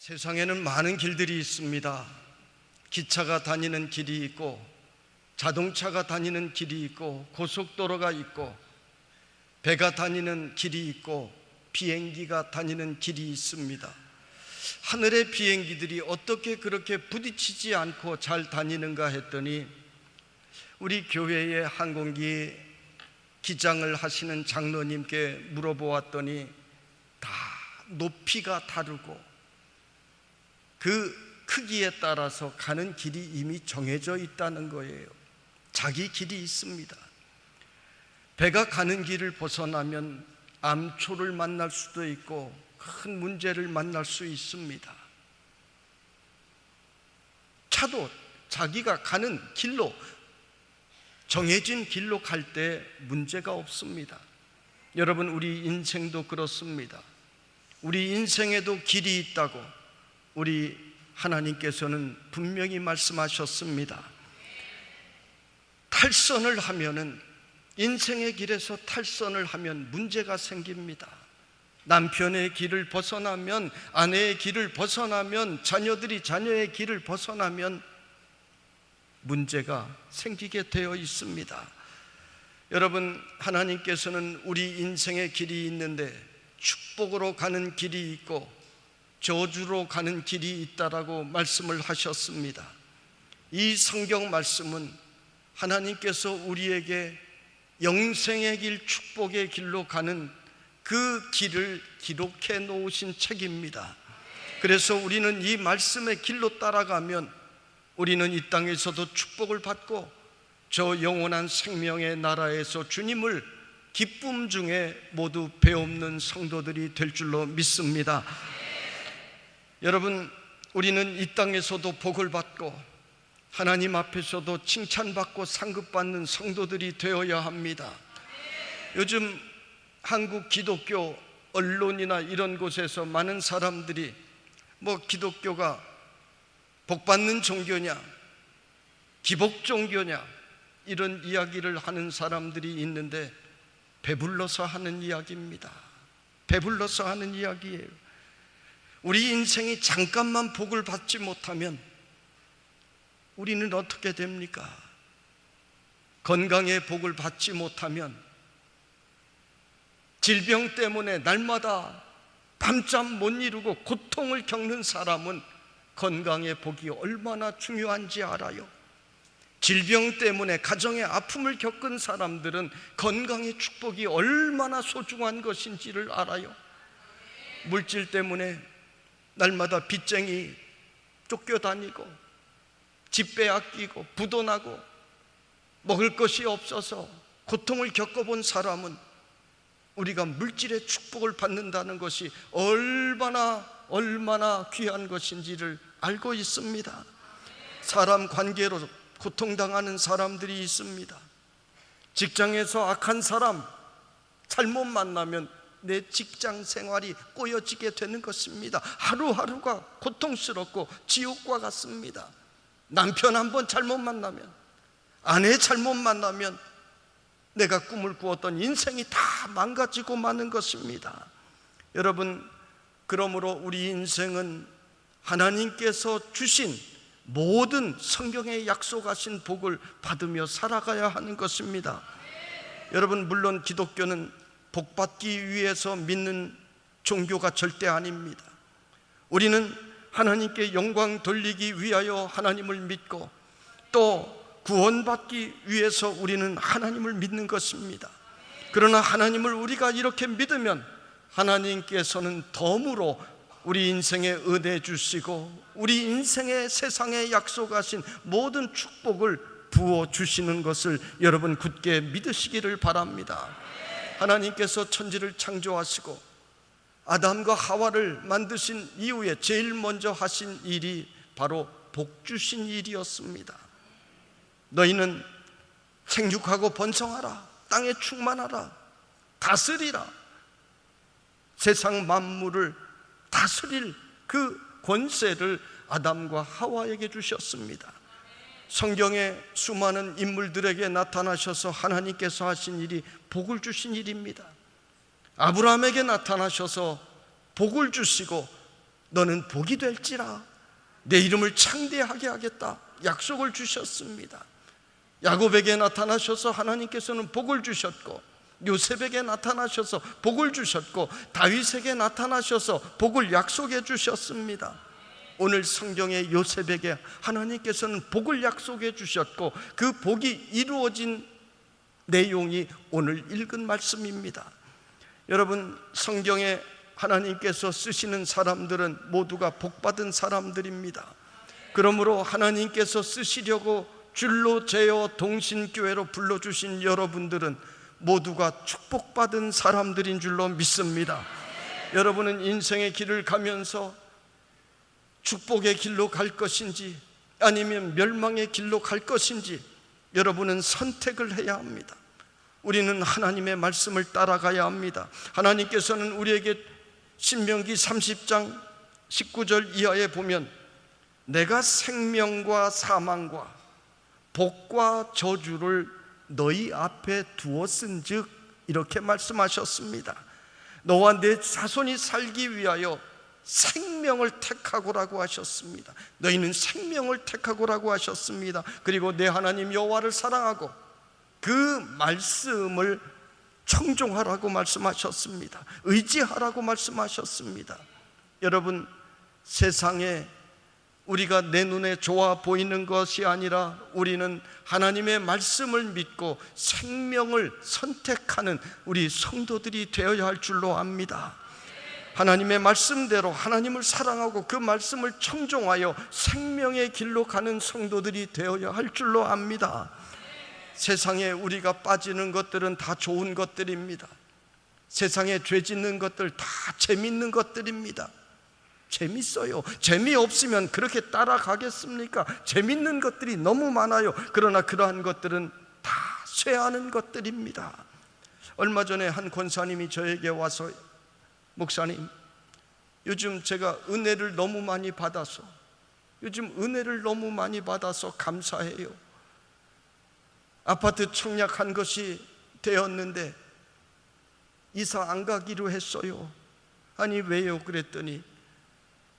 세상에는 많은 길들이 있습니다. 기차가 다니는 길이 있고, 자동차가 다니는 길이 있고, 고속도로가 있고, 배가 다니는 길이 있고, 비행기가 다니는 길이 있습니다. 하늘의 비행기들이 어떻게 그렇게 부딪히지 않고 잘 다니는가 했더니, 우리 교회의 항공기 기장을 하시는 장로님께 물어보았더니 다 높이가 다르고 그 크기에 따라서 가는 길이 이미 정해져 있다는 거예요. 자기 길이 있습니다. 배가 가는 길을 벗어나면 암초를 만날 수도 있고 큰 문제를 만날 수 있습니다. 차도 자기가 가는 길로, 정해진 길로 갈 때 문제가 없습니다. 여러분, 우리 인생도 그렇습니다. 우리 인생에도 길이 있다고 우리 하나님께서는 분명히 말씀하셨습니다. 탈선을 하면은, 인생의 길에서 탈선을 하면 문제가 생깁니다. 남편의 길을 벗어나면, 아내의 길을 벗어나면, 자녀들이 자녀의 길을 벗어나면 문제가 생기게 되어 있습니다. 여러분, 하나님께서는 우리 인생의 길이 있는데 축복으로 가는 길이 있고 저주로 가는 길이 있다라고 말씀을 하셨습니다. 이 성경 말씀은 하나님께서 우리에게 영생의 길, 축복의 길로 가는 그 길을 기록해 놓으신 책입니다. 그래서 우리는 이 말씀의 길로 따라가면 우리는 이 땅에서도 축복을 받고 저 영원한 생명의 나라에서 주님을 기쁨 중에 모두 배없는 성도들이 될 줄로 믿습니다. 여러분, 우리는 이 땅에서도 복을 받고 하나님 앞에서도 칭찬받고 상급받는 성도들이 되어야 합니다. 요즘 한국 기독교 언론이나 이런 곳에서 많은 사람들이 기독교가 복받는 종교냐, 기복 종교냐, 이런 이야기를 하는 사람들이 있는데 배불러서 하는 이야기입니다. 배불러서 하는 이야기예요. 우리 인생이 잠깐만 복을 받지 못하면 우리는 어떻게 됩니까? 건강의 복을 받지 못하면, 질병 때문에 날마다 밤잠 못 이루고 고통을 겪는 사람은 건강의 복이 얼마나 중요한지 알아요. 질병 때문에 가정의 아픔을 겪은 사람들은 건강의 축복이 얼마나 소중한 것인지를 알아요. 물질 때문에 날마다 빚쟁이 쫓겨다니고 집 빼앗기고 부도나고 먹을 것이 없어서 고통을 겪어본 사람은 우리가 물질의 축복을 받는다는 것이 얼마나 귀한 것인지를 알고 있습니다. 사람 관계로 고통당하는 사람들이 있습니다. 직장에서 악한 사람 잘못 만나면 내 직장 생활이 꼬여지게 되는 것입니다. 하루하루가 고통스럽고 지옥과 같습니다. 남편 한번 잘못 만나면, 아내 잘못 만나면 내가 꿈을 꾸었던 인생이 다 망가지고 마는 것입니다. 여러분, 그러므로 우리 인생은 하나님께서 주신 모든 성경에 약속하신 복을 받으며 살아가야 하는 것입니다. 여러분, 물론 기독교는 복받기 위해서 믿는 종교가 절대 아닙니다. 우리는 하나님께 영광 돌리기 위하여 하나님을 믿고 또 구원받기 위해서 우리는 하나님을 믿는 것입니다. 그러나 하나님을 우리가 이렇게 믿으면 하나님께서는 덤으로 우리 인생에 은혜 주시고 우리 인생의 세상에 약속하신 모든 축복을 부어주시는 것을 여러분 굳게 믿으시기를 바랍니다. 하나님께서 천지를 창조하시고 아담과 하와를 만드신 이후에 제일 먼저 하신 일이 바로 복 주신 일이었습니다. 너희는 생육하고 번성하라, 땅에 충만하라, 다스리라. 세상 만물을 다스릴 그 권세를 아담과 하와에게 주셨습니다. 성경의 수많은 인물들에게 나타나셔서 하나님께서 하신 일이 복을 주신 일입니다. 아브라함에게 나타나셔서 복을 주시고 너는 복이 될지라, 내 이름을 창대하게 하겠다 약속을 주셨습니다. 야곱에게 나타나셔서 하나님께서는 복을 주셨고, 요셉에게 나타나셔서 복을 주셨고, 다윗에게 나타나셔서 복을 약속해 주셨습니다. 오늘 성경의 요셉에게 하나님께서는 복을 약속해 주셨고, 그 복이 이루어진 내용이 오늘 읽은 말씀입니다. 여러분, 성경에 하나님께서 쓰시는 사람들은 모두가 복받은 사람들입니다. 그러므로 하나님께서 쓰시려고 줄로 재어 동신교회로 불러주신 여러분들은 모두가 축복받은 사람들인 줄로 믿습니다. 여러분은 인생의 길을 가면서 축복의 길로 갈 것인지 아니면 멸망의 길로 갈 것인지 여러분은 선택을 해야 합니다. 우리는 하나님의 말씀을 따라가야 합니다. 하나님께서는 우리에게 신명기 30장 19절 이하에 보면 내가 생명과 사망과 복과 저주를 너희 앞에 두었은즉 이렇게 말씀하셨습니다. 너와 내 자손이 살기 위하여 생명을 택하고라고 하셨습니다. 너희는 생명을 택하고라고 하셨습니다. 그리고 내 하나님 여호와를 사랑하고 그 말씀을 청종하라고 말씀하셨습니다. 의지하라고 말씀하셨습니다. 여러분, 세상에 우리가 내 눈에 좋아 보이는 것이 아니라 우리는 하나님의 말씀을 믿고 생명을 선택하는 우리 성도들이 되어야 할 줄로 압니다. 하나님의 말씀대로 하나님을 사랑하고 그 말씀을 청종하여 생명의 길로 가는 성도들이 되어야 할 줄로 압니다. 세상에 우리가 빠지는 것들은 다 좋은 것들입니다. 세상에 죄 짓는 것들 다 재밌는 것들입니다. 재밌어요. 재미없으면 그렇게 따라가겠습니까? 재밌는 것들이 너무 많아요. 그러나 그러한 것들은 다 쇠하는 것들입니다. 얼마 전에 한 권사님이 저에게 와서, 목사님, 요즘 제가 은혜를 너무 많이 받아서 감사해요. 아파트 청약한 것이 되었는데 이사 안 가기로 했어요. 아니 왜요? 그랬더니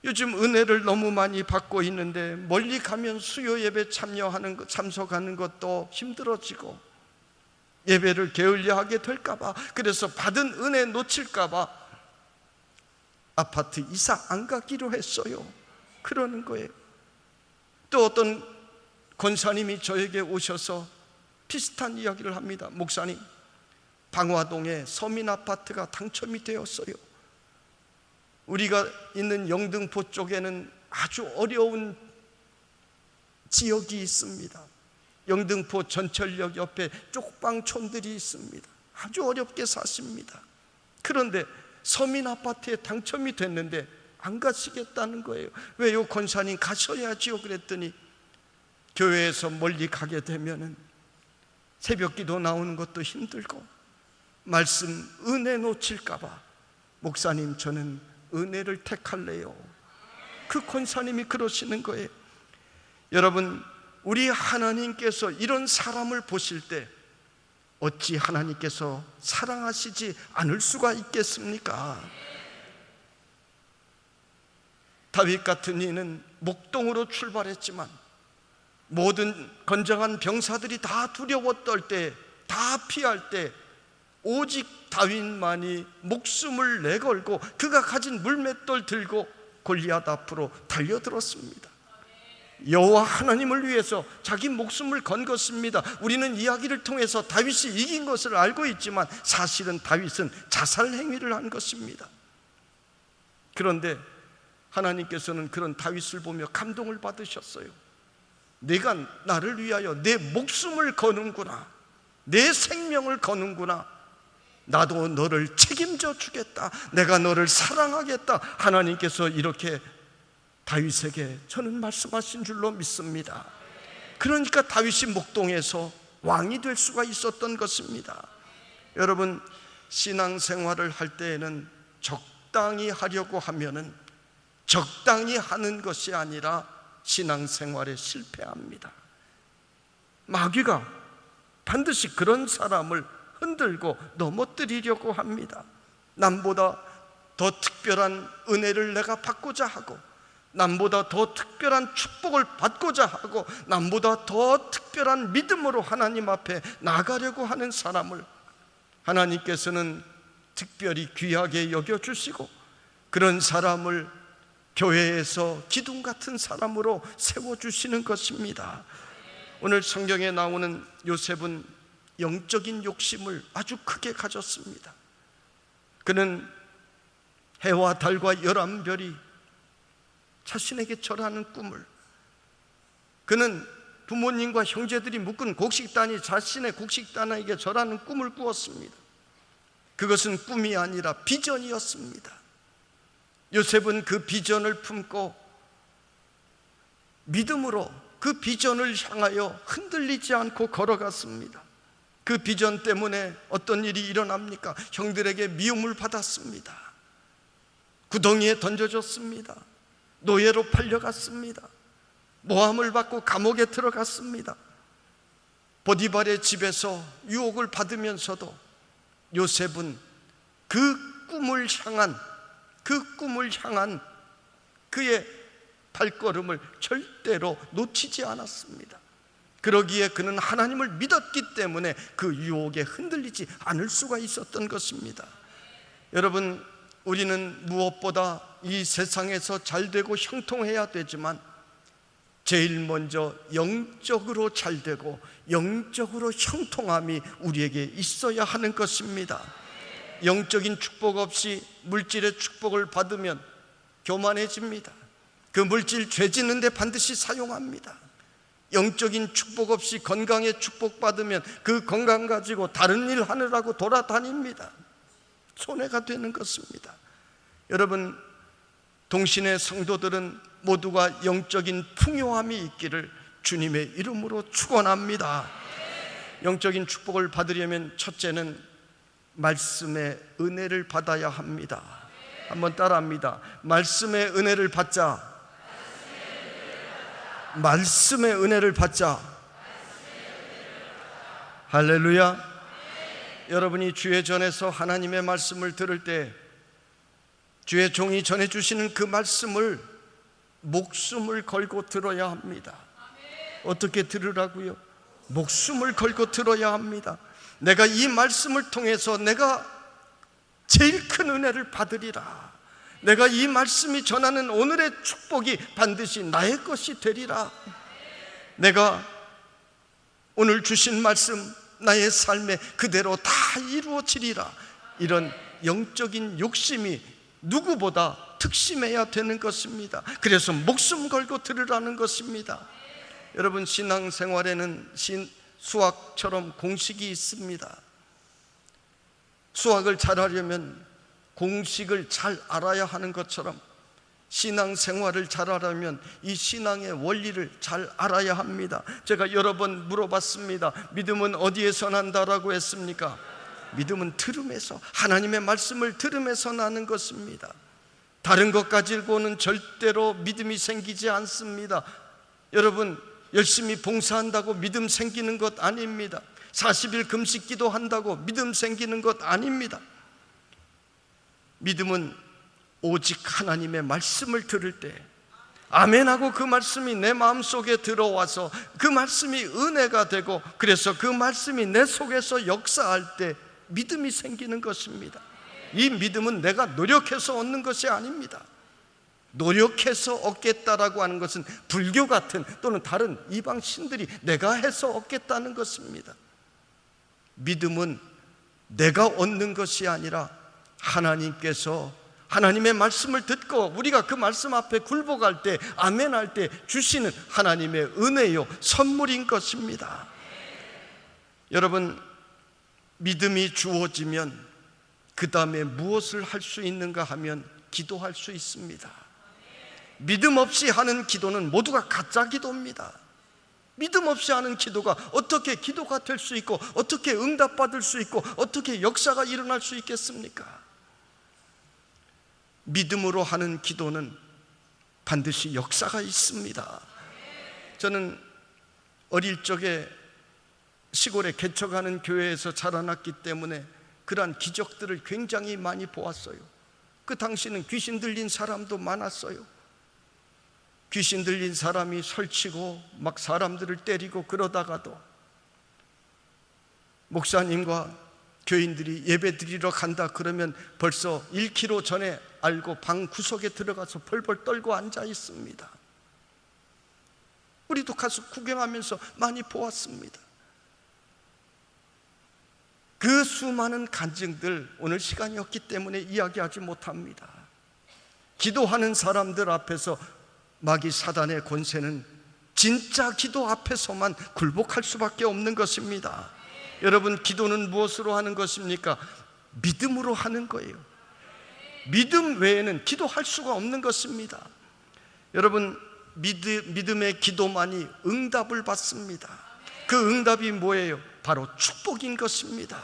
요즘 은혜를 너무 많이 받고 있는데 멀리 가면 수요 예배 참석하는 것도 힘들어지고 예배를 게을리하게 될까봐, 그래서 받은 은혜 놓칠까봐 아파트 이사 안 가기로 했어요. 그러는 거예요. 또 어떤 권사님이 저에게 오셔서 비슷한 이야기를 합니다. 목사님, 방화동에 서민아파트가 당첨이 되었어요. 우리가 있는 영등포 쪽에는 아주 어려운 지역이 있습니다. 영등포 전철역 옆에 쪽방촌들이 있습니다. 아주 어렵게 사십니다. 그런데 서민아파트에 당첨이 됐는데 안 가시겠다는 거예요. 왜요? 권사님 가셔야지요. 그랬더니 교회에서 멀리 가게 되면은 새벽기도 나오는 것도 힘들고 말씀 은혜 놓칠까봐 목사님 저는 은혜를 택할래요. 그 권사님이 그러시는 거예요. 여러분, 우리 하나님께서 이런 사람을 보실 때 어찌 하나님께서 사랑하시지 않을 수가 있겠습니까? 다윗 같은 이는 목동으로 출발했지만 모든 건장한 병사들이 다 두려워 떨 때, 다 피할 때 오직 다윗만이 목숨을 내걸고 그가 가진 물맷돌 들고 골리앗 앞으로 달려들었습니다. 여호와 하나님을 위해서 자기 목숨을 건 것입니다. 우리는 이야기를 통해서 다윗이 이긴 것을 알고 있지만 사실은 다윗은 자살 행위를 한 것입니다. 그런데 하나님께서는 그런 다윗을 보며 감동을 받으셨어요. 네가 나를 위하여 내 목숨을 거는구나, 내 생명을 거는구나, 나도 너를 책임져 주겠다, 내가 너를 사랑하겠다. 하나님께서 이렇게 다윗에게 저는 말씀하신 줄로 믿습니다. 그러니까 다윗이 목동에서 왕이 될 수가 있었던 것입니다. 여러분, 신앙생활을 할 때에는 적당히 하려고 하면은 적당히 하는 것이 아니라 신앙생활에 실패합니다. 마귀가 반드시 그런 사람을 흔들고 넘어뜨리려고 합니다. 남보다 더 특별한 은혜를 내가 받고자 하고, 남보다 더 특별한 축복을 받고자 하고, 남보다 더 특별한 믿음으로 하나님 앞에 나가려고 하는 사람을 하나님께서는 특별히 귀하게 여겨주시고, 그런 사람을 교회에서 기둥 같은 사람으로 세워주시는 것입니다. 오늘 성경에 나오는 요셉은 영적인 욕심을 아주 크게 가졌습니다. 그는 해와 달과 11별이 자신에게 절하는 꿈을, 그는 부모님과 형제들이 묶은 곡식단이 자신의 곡식단에게 절하는 꿈을 꾸었습니다. 그것은 꿈이 아니라 비전이었습니다. 요셉은 그 비전을 품고 믿음으로 그 비전을 향하여 흔들리지 않고 걸어갔습니다. 그 비전 때문에 어떤 일이 일어납니까? 형들에게 미움을 받았습니다. 구덩이에 던져졌습니다. 노예로 팔려갔습니다. 모함을 받고 감옥에 들어갔습니다. 보디발의 집에서 유혹을 받으면서도 요셉은 그 꿈을 향한 그의 발걸음을 절대로 놓치지 않았습니다. 그러기에 그는 하나님을 믿었기 때문에 그 유혹에 흔들리지 않을 수가 있었던 것입니다. 여러분, 우리는 무엇보다 이 세상에서 잘되고 형통해야 되지만 제일 먼저 영적으로 잘되고 영적으로 형통함이 우리에게 있어야 하는 것입니다. 영적인 축복 없이 물질의 축복을 받으면 교만해집니다. 그 물질 죄 짓는 데 반드시 사용합니다. 영적인 축복 없이 건강의 축복 받으면 그 건강 가지고 다른 일 하느라고 돌아다닙니다. 손해가 되는 것입니다. 여러분, 동신의 성도들은 모두가 영적인 풍요함이 있기를 주님의 이름으로 축원합니다. 영적인 축복을 받으려면 첫째는 말씀의 은혜를 받아야 합니다. 한번 따라합니다. 말씀의 은혜를 받자. 말씀의 은혜를 받자. 할렐루야. 여러분이 주의 전에서 하나님의 말씀을 들을 때 주의 종이 전해주시는 그 말씀을 목숨을 걸고 들어야 합니다. 어떻게 들으라고요? 목숨을 걸고 들어야 합니다. 내가 이 말씀을 통해서 내가 제일 큰 은혜를 받으리라. 내가 이 말씀이 전하는 오늘의 축복이 반드시 나의 것이 되리라. 내가 오늘 주신 말씀 나의 삶에 그대로 다 이루어지리라. 이런 영적인 욕심이 누구보다 특심해야 되는 것입니다. 그래서 목숨 걸고 들으라는 것입니다. 여러분, 신앙생활에는 수학처럼 공식이 있습니다. 수학을 잘하려면 공식을 잘 알아야 하는 것처럼 신앙생활을 잘하려면 이 신앙의 원리를 잘 알아야 합니다. 제가 여러 번 물어봤습니다. 믿음은 어디에서 난다라고 했습니까? 믿음은 들음에서, 하나님의 말씀을 들음에서 나는 것입니다. 다른 것 가지고는 절대로 믿음이 생기지 않습니다. 여러분, 열심히 봉사한다고 믿음 생기는 것 아닙니다. 40일 금식 기도한다고 믿음 생기는 것 아닙니다. 믿음은 오직 하나님의 말씀을 들을 때 아멘하고 그 말씀이 내 마음속에 들어와서 그 말씀이 은혜가 되고, 그래서 그 말씀이 내 속에서 역사할 때 믿음이 생기는 것입니다. 이 믿음은 내가 노력해서 얻는 것이 아닙니다. 노력해서 얻겠다라고 하는 것은 불교 같은 또는 다른 이방 신들이 내가 해서 얻겠다는 것입니다. 믿음은 내가 얻는 것이 아니라 하나님께서 하나님의 말씀을 듣고 우리가 그 말씀 앞에 굴복할 때, 아멘할 때 주시는 하나님의 은혜요, 선물인 것입니다. 여러분, 믿음이 주어지면 그 다음에 무엇을 할 수 있는가 하면 기도할 수 있습니다. 믿음 없이 하는 기도는 모두가 가짜 기도입니다. 믿음 없이 하는 기도가 어떻게 기도가 될 수 있고, 어떻게 응답받을 수 있고, 어떻게 역사가 일어날 수 있겠습니까? 믿음으로 하는 기도는 반드시 역사가 있습니다. 저는 어릴 적에 시골에 개척하는 교회에서 자라났기 때문에 그러한 기적들을 굉장히 많이 보았어요. 그 당시는 귀신 들린 사람도 많았어요. 귀신 들린 사람이 설치고 막 사람들을 때리고 그러다가도 목사님과 교인들이 예배 드리러 간다 그러면 벌써 1km 전에 알고 방 구석에 들어가서 벌벌 떨고 앉아 있습니다. 우리도 가서 구경하면서 많이 보았습니다. 그 수많은 간증들 오늘 시간이 없기 때문에 이야기하지 못합니다. 기도하는 사람들 앞에서 마귀 사단의 권세는 진짜 기도 앞에서만 굴복할 수밖에 없는 것입니다. 여러분, 기도는 무엇으로 하는 것입니까? 믿음으로 하는 거예요. 믿음 외에는 기도할 수가 없는 것입니다. 여러분, 믿음의 기도만이 응답을 받습니다. 그 응답이 뭐예요? 바로 축복인 것입니다.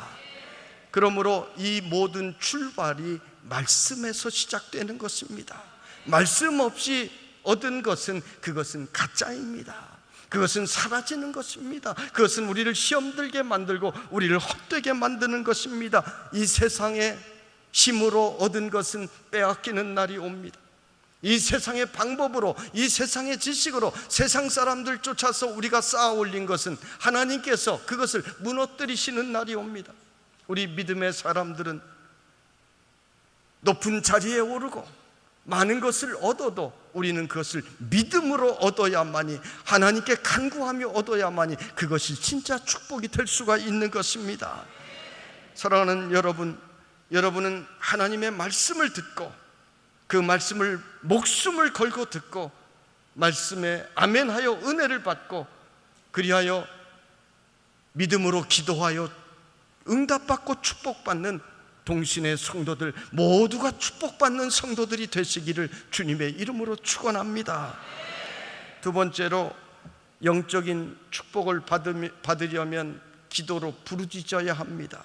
그러므로 이 모든 출발이 말씀에서 시작되는 것입니다. 말씀 없이 얻은 것은 그것은 가짜입니다. 그것은 사라지는 것입니다. 그것은 우리를 시험들게 만들고 우리를 헛되게 만드는 것입니다. 이 세상의 힘으로 얻은 것은 빼앗기는 날이 옵니다. 이 세상의 방법으로, 이 세상의 지식으로 세상 사람들 쫓아서 우리가 쌓아 올린 것은 하나님께서 그것을 무너뜨리시는 날이 옵니다. 우리 믿음의 사람들은 높은 자리에 오르고 많은 것을 얻어도 우리는 그것을 믿음으로 얻어야만이, 하나님께 간구하며 얻어야만이 그것이 진짜 축복이 될 수가 있는 것입니다. 사랑하는 여러분, 여러분은 하나님의 말씀을 듣고 그 말씀을 목숨을 걸고 듣고 말씀에 아멘하여 은혜를 받고 그리하여 믿음으로 기도하여 응답받고 축복받는 동신의 성도들, 모두가 축복받는 성도들이 되시기를 주님의 이름으로 축원합니다. 두 번째로, 영적인 축복을 받으려면 기도로 부르짖어야 합니다.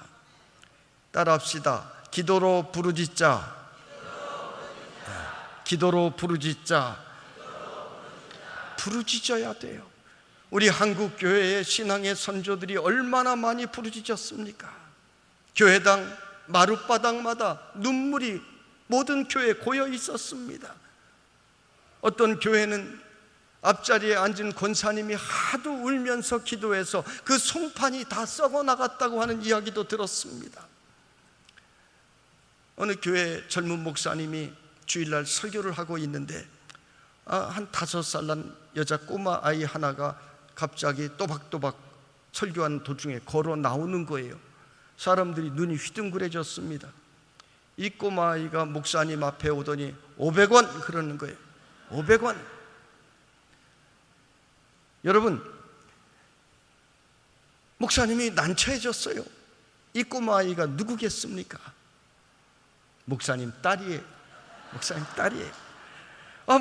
따라합시다. 기도로 부르짖자. 기도로 부르짖자. 부르짖어야 돼요. 우리 한국 교회의 신앙의 선조들이 얼마나 많이 부르짖었습니까? 교회당 마룻바닥마다 눈물이 모든 교회에 고여 있었습니다. 어떤 교회는 앞자리에 앉은 권사님이 하도 울면서 기도해서 그 송판이 다 썩어 나갔다고 하는 이야기도 들었습니다. 어느 교회 젊은 목사님이 주일날 설교를 하고 있는데 한 5살 난 여자 꼬마 아이 하나가 갑자기 또박또박 설교하는 도중에 걸어 나오는 거예요. 사람들이 눈이 휘둥그레졌습니다. 이 꼬마 아이가 목사님 앞에 오더니 500원 그러는 거예요. 500원. 여러분, 목사님이 난처해졌어요. 이 꼬마 아이가 누구겠습니까? 목사님 딸이에요. 목사님 딸이에요.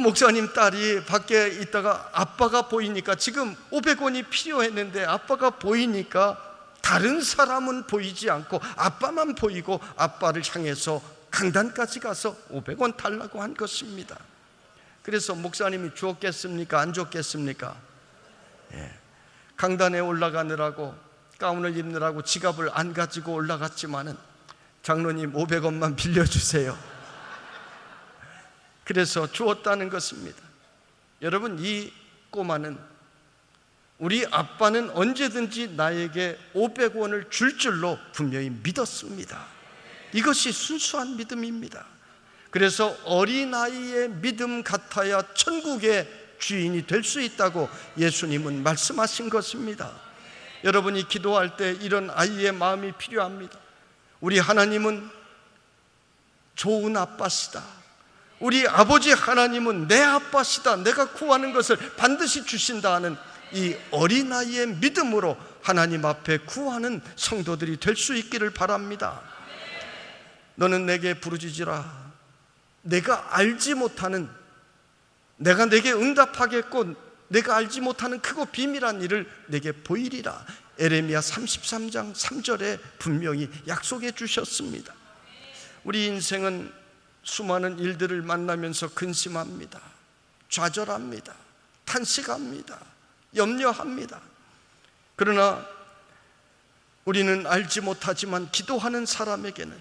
목사님 딸이 밖에 있다가 아빠가 보이니까, 지금 500원이 필요했는데 아빠가 보이니까 다른 사람은 보이지 않고 아빠만 보이고 아빠를 향해서 강단까지 가서 500원 달라고 한 것입니다. 그래서 목사님이 주었겠습니까? 안 줬겠습니까? 강단에 올라가느라고 가운을 입느라고 지갑을 안 가지고 올라갔지만은 장로님 500원만 빌려주세요. 그래서 주었다는 것입니다. 여러분, 이 꼬마는 우리 아빠는 언제든지 나에게 500원을 줄 줄로 분명히 믿었습니다. 이것이 순수한 믿음입니다. 그래서 어린아이의 믿음 같아야 천국의 주인이 될 수 있다고 예수님은 말씀하신 것입니다. 여러분이 기도할 때 이런 아이의 마음이 필요합니다. 우리 하나님은 좋은 아빠시다. 우리 아버지 하나님은 내 아빠시다. 내가 구하는 것을 반드시 주신다 하는 이 어린아이의 믿음으로 하나님 앞에 구하는 성도들이 될 수 있기를 바랍니다. 너는 내게 부르짖으라. 내가 알지 못하는, 내가 내게 응답하겠고 내가 알지 못하는 크고 비밀한 일을 내게 보이리라. 에레미야 33장 3절에 분명히 약속해 주셨습니다. 우리 인생은 수많은 일들을 만나면서 근심합니다. 좌절합니다. 탄식합니다. 염려합니다. 그러나 우리는 알지 못하지만 기도하는 사람에게는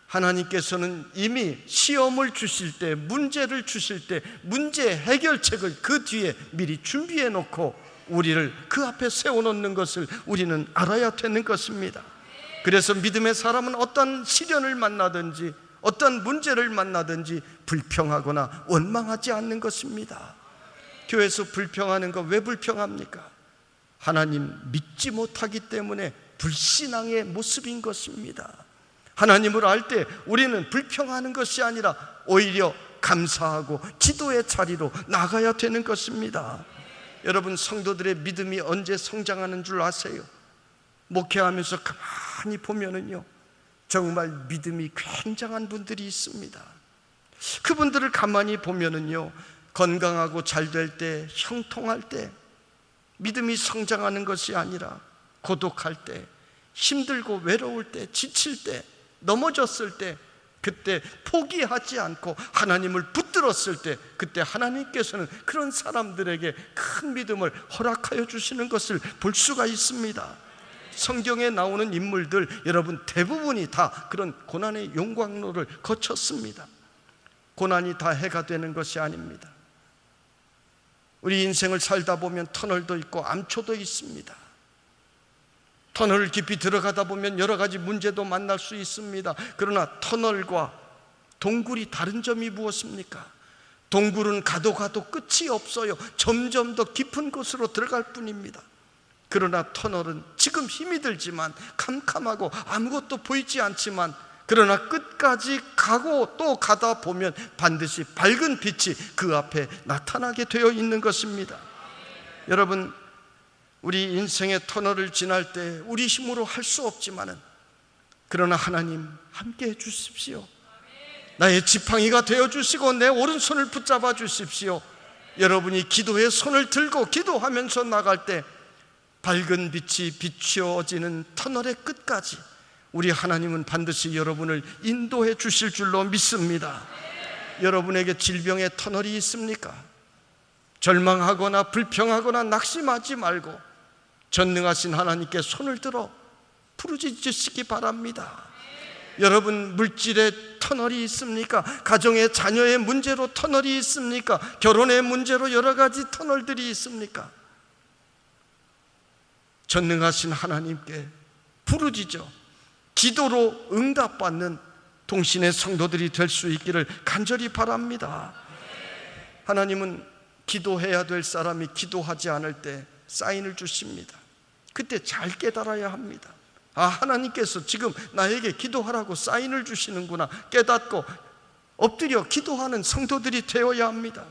하나님께서는 이미 시험을 주실 때, 문제를 주실 때 문제 해결책을 그 뒤에 미리 준비해 놓고 우리를 그 앞에 세워놓는 것을 우리는 알아야 되는 것입니다. 그래서 믿음의 사람은 어떤 시련을 만나든지 어떤 문제를 만나든지 불평하거나 원망하지 않는 것입니다. 교회에서 불평하는 거 왜 불평합니까? 하나님 믿지 못하기 때문에 불신앙의 모습인 것입니다. 하나님을 알 때 우리는 불평하는 것이 아니라 오히려 감사하고 기도의 자리로 나가야 되는 것입니다. 여러분, 성도들의 믿음이 언제 성장하는 줄 아세요? 목회하면서 가만히 보면은요, 정말 믿음이 굉장한 분들이 있습니다. 그분들을 가만히 보면은요, 건강하고 잘 될 때, 형통할 때 믿음이 성장하는 것이 아니라 고독할 때, 힘들고 외로울 때, 지칠 때, 넘어졌을 때, 그때 포기하지 않고 하나님을 붙들었을 때, 그때 하나님께서는 그런 사람들에게 큰 믿음을 허락하여 주시는 것을 볼 수가 있습니다. 성경에 나오는 인물들 여러분 대부분이 다 그런 고난의 용광로를 거쳤습니다. 고난이 다 해가 되는 것이 아닙니다. 우리 인생을 살다 보면 터널도 있고 암초도 있습니다. 터널을 깊이 들어가다 보면 여러 가지 문제도 만날 수 있습니다. 그러나 터널과 동굴이 다른 점이 무엇입니까? 동굴은 가도 끝이 없어요. 점점 더 깊은 곳으로 들어갈 뿐입니다. 그러나 터널은 지금 힘이 들지만, 캄캄하고 아무것도 보이지 않지만, 그러나 끝까지 가고 또 가다 보면 반드시 밝은 빛이 그 앞에 나타나게 되어 있는 것입니다. 여러분, 우리 인생의 터널을 지날 때 우리 힘으로 할 수 없지만은, 그러나 하나님 함께 해 주십시오. 나의 지팡이가 되어 주시고 내 오른손을 붙잡아 주십시오. 여러분이 기도의 손을 들고 기도하면서 나갈 때 밝은 빛이 비추어지는 터널의 끝까지 우리 하나님은 반드시 여러분을 인도해 주실 줄로 믿습니다. 여러분에게 질병의 터널이 있습니까? 절망하거나 불평하거나 낙심하지 말고 전능하신 하나님께 손을 들어 부르짖으시기 바랍니다. 여러분, 물질의 터널이 있습니까? 가정의 자녀의 문제로 터널이 있습니까? 결혼의 문제로 여러 가지 터널들이 있습니까? 전능하신 하나님께 부르짖어 기도로 응답받는 동신의 성도들이 될 수 있기를 간절히 바랍니다. 하나님은 기도해야 될 사람이 기도하지 않을 때 사인을 주십니다. 그때 잘 깨달아야 합니다. 아, 하나님께서 지금 나에게 기도하라고 사인을 주시는구나 깨닫고 엎드려 기도하는 성도들이 되어야 합니다.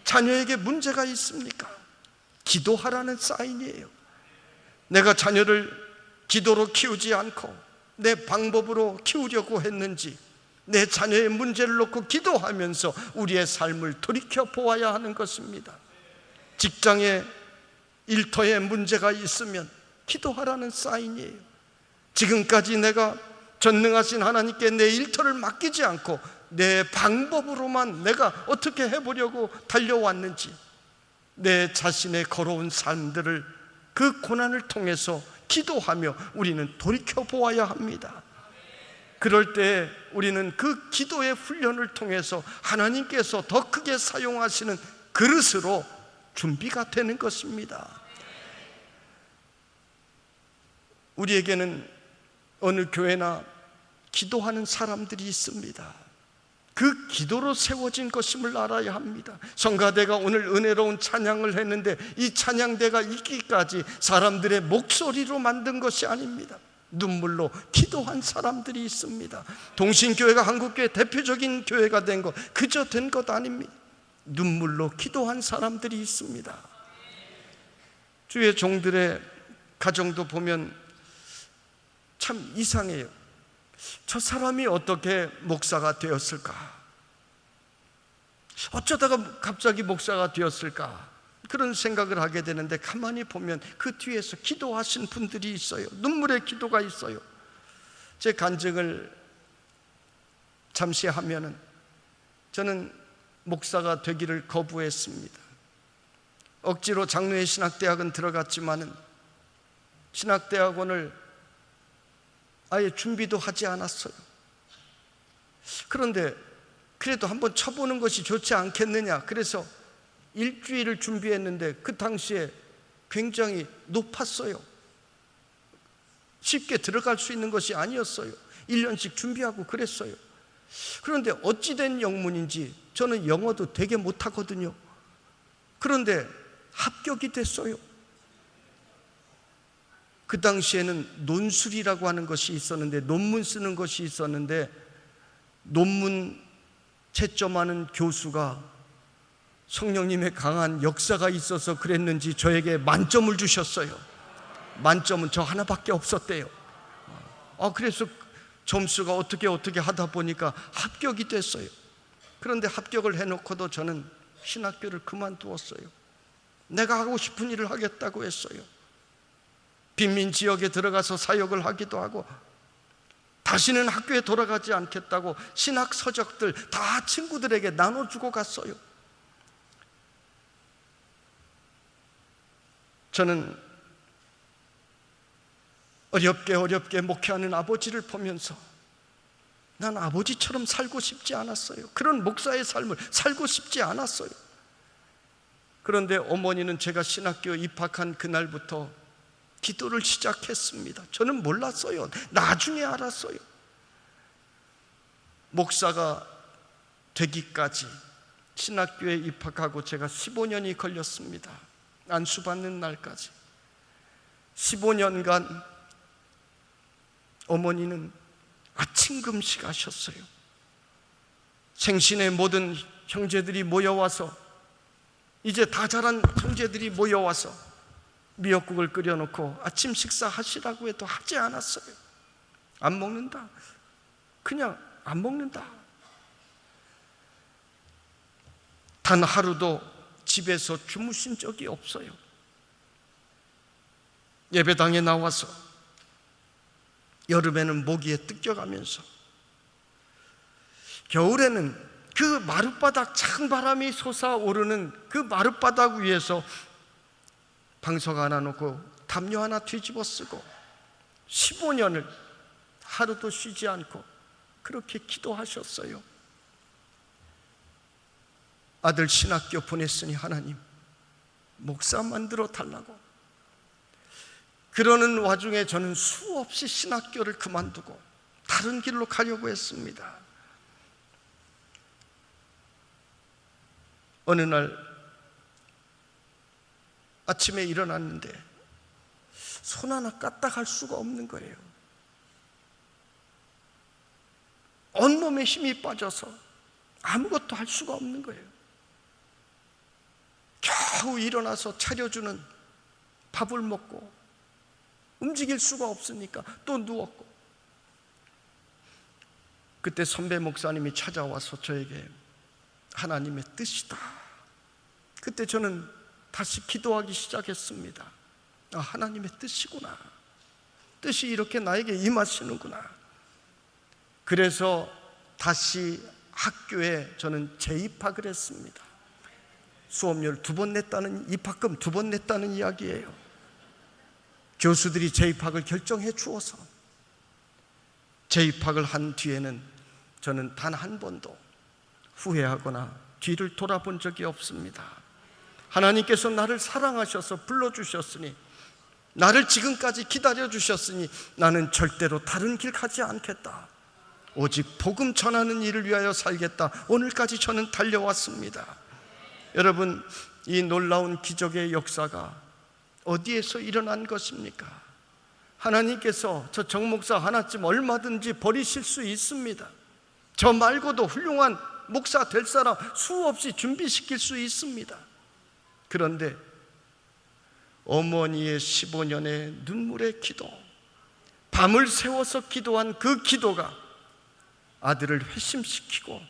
자녀에게 문제가 있습니까? 기도하라는 사인이에요. 내가 자녀를 기도로 키우지 않고 내 방법으로 키우려고 했는지, 내 자녀의 문제를 놓고 기도하면서 우리의 삶을 돌이켜 보아야 하는 것입니다. 직장에 일터에 문제가 있으면 기도하라는 사인이에요. 지금까지 내가 전능하신 하나님께 내 일터를 맡기지 않고 내 방법으로만 내가 어떻게 해보려고 달려왔는지, 내 자신의 걸어온 삶들을 그 고난을 통해서 기도하며 우리는 돌이켜 보아야 합니다. 그럴 때 우리는 그 기도의 훈련을 통해서 하나님께서 더 크게 사용하시는 그릇으로 준비가 되는 것입니다. 우리에게는 어느 교회나 기도하는 사람들이 있습니다. 그 기도로 세워진 것임을 알아야 합니다. 성가대가 오늘 은혜로운 찬양을 했는데 이 찬양대가 있기까지 사람들의 목소리로 만든 것이 아닙니다. 눈물로 기도한 사람들이 있습니다. 동신교회가 한국교회 대표적인 교회가 된 것 그저 된 것 아닙니다. 눈물로 기도한 사람들이 있습니다. 주의 종들의 가정도 보면 참 이상해요. 저 사람이 어떻게 목사가 되었을까? 어쩌다가 갑자기 목사가 되었을까? 그런 생각을 하게 되는데 가만히 보면 그 뒤에서 기도하신 분들이 있어요. 눈물의 기도가 있어요. 제 간증을 잠시 하면은, 저는 목사가 되기를 거부했습니다. 억지로 장로회 신학대학은 들어갔지만은 신학대학원을 아예 준비도 하지 않았어요. 그런데 그래도 한번 쳐보는 것이 좋지 않겠느냐. 그래서 일주일을 준비했는데 그 당시에 굉장히 높았어요. 쉽게 들어갈 수 있는 것이 아니었어요. 1년씩 준비하고 그랬어요. 그런데 어찌된 영문인지 저는 영어도 되게 못하거든요. 그런데 합격이 됐어요. 그 당시에는 논술이라고 하는 것이 있었는데, 논문 쓰는 것이 있었는데, 논문 채점하는 교수가 성령님의 강한 역사가 있어서 그랬는지 저에게 만점을 주셨어요. 만점은 저 하나밖에 없었대요. 그래서 점수가 어떻게 하다 보니까 합격이 됐어요. 그런데 합격을 해놓고도 저는 신학교를 그만두었어요. 내가 하고 싶은 일을 하겠다고 했어요. 빈민 지역에 들어가서 사역을 하기도 하고, 다시는 학교에 돌아가지 않겠다고 신학 서적들 다 친구들에게 나눠주고 갔어요. 저는 어렵게 목회하는 아버지를 보면서 난 아버지처럼 살고 싶지 않았어요. 그런 목사의 삶을 살고 싶지 않았어요. 그런데 어머니는 제가 신학교 입학한 그날부터 기도를 시작했습니다. 저는 몰랐어요. 나중에 알았어요. 목사가 되기까지 신학교에 입학하고 제가 15년이 걸렸습니다. 안수받는 날까지 15년간 어머니는 아침 금식하셨어요. 생신의 모든 형제들이 모여와서, 이제 다 자란 형제들이 모여와서 미역국을 끓여놓고 아침 식사하시라고 해도 하지 않았어요. 안 먹는다. 그냥 안 먹는다. 단 하루도 집에서 주무신 적이 없어요. 예배당에 나와서 여름에는 모기에 뜯겨가면서, 겨울에는 그 마룻바닥 찬 바람이 솟아오르는 그 마룻바닥 위에서 방석 하나 놓고 담요 하나 뒤집어 쓰고 15년을 하루도 쉬지 않고 그렇게 기도하셨어요. 아들 신학교 보냈으니 하나님 목사 만들어 달라고. 그러는 와중에 저는 수없이 신학교를 그만두고 다른 길로 가려고 했습니다. 어느 날 아침에 일어났는데 손 하나 까딱할 수가 없는 거예요. 온몸에 힘이 빠져서 아무것도 할 수가 없는 거예요. 겨우 일어나서 차려주는 밥을 먹고 움직일 수가 없으니까 또 누웠고, 그때 선배 목사님이 찾아와서 저에게 하나님의 뜻이다. 그때 저는 다시 기도하기 시작했습니다. 하나님의 뜻이구나. 뜻이 이렇게 나에게 임하시는구나. 그래서 다시 학교에 저는 재입학을 했습니다. 수업료를 2번 냈다는, 입학금 2번 냈다는 이야기예요. 교수들이 재입학을 결정해 주어서 재입학을 한 뒤에는 저는 단 한 번도 후회하거나 뒤를 돌아본 적이 없습니다. 하나님께서 나를 사랑하셔서 불러주셨으니, 나를 지금까지 기다려주셨으니 나는 절대로 다른 길 가지 않겠다. 오직 복음 전하는 일을 위하여 살겠다. 오늘까지 저는 달려왔습니다. 여러분, 이 놀라운 기적의 역사가 어디에서 일어난 것입니까? 하나님께서 저 정목사 하나쯤 얼마든지 버리실 수 있습니다. 저 말고도 훌륭한 목사 될 사람 수없이 준비시킬 수 있습니다. 그런데 어머니의 15년의 눈물의 기도, 밤을 새워서 기도한 그 기도가 아들을 회심시키고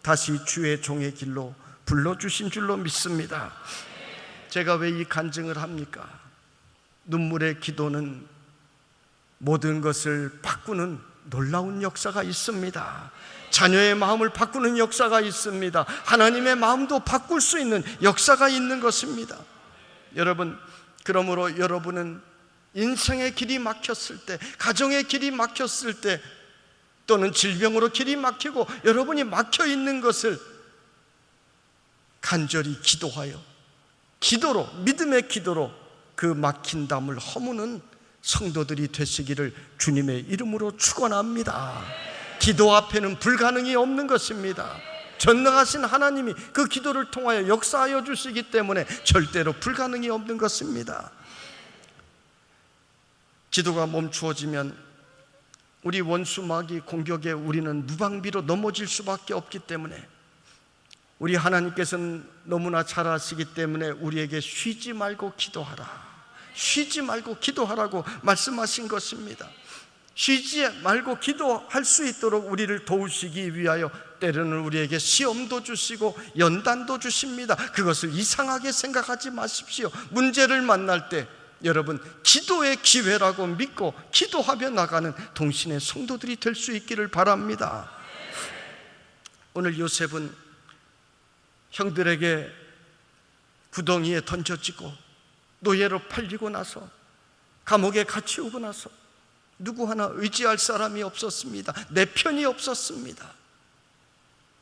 다시 주의 종의 길로 불러주신 줄로 믿습니다. 제가 왜 이 간증을 합니까? 눈물의 기도는 모든 것을 바꾸는 놀라운 역사가 있습니다. 자녀의 마음을 바꾸는 역사가 있습니다. 하나님의 마음도 바꿀 수 있는 역사가 있는 것입니다. 여러분, 그러므로 여러분은 인생의 길이 막혔을 때, 가정의 길이 막혔을 때 또는 질병으로 길이 막히고 여러분이 막혀 있는 것을 간절히 기도하여 기도로, 믿음의 기도로 그 막힌 담을 허무는 성도들이 되시기를 주님의 이름으로 축원합니다. 기도 앞에는 불가능이 없는 것입니다. 전능하신 하나님이 그 기도를 통하여 역사하여 주시기 때문에 절대로 불가능이 없는 것입니다. 기도가 멈추어지면 우리 원수 마귀 공격에 우리는 무방비로 넘어질 수밖에 없기 때문에 우리 하나님께서는 너무나 잘 아시기 때문에 우리에게 쉬지 말고 기도하라, 쉬지 말고 기도하라고 말씀하신 것입니다. 쉬지 말고 기도할 수 있도록 우리를 도우시기 위하여 때로는 우리에게 시험도 주시고 연단도 주십니다. 그것을 이상하게 생각하지 마십시오. 문제를 만날 때 여러분, 기도의 기회라고 믿고 기도하며 나가는 동신의 성도들이 될 수 있기를 바랍니다. 오늘 요셉은 형들에게 구덩이에 던져지고 노예로 팔리고 나서 감옥에 갇히우고 나서 누구 하나 의지할 사람이 없었습니다. 내 편이 없었습니다.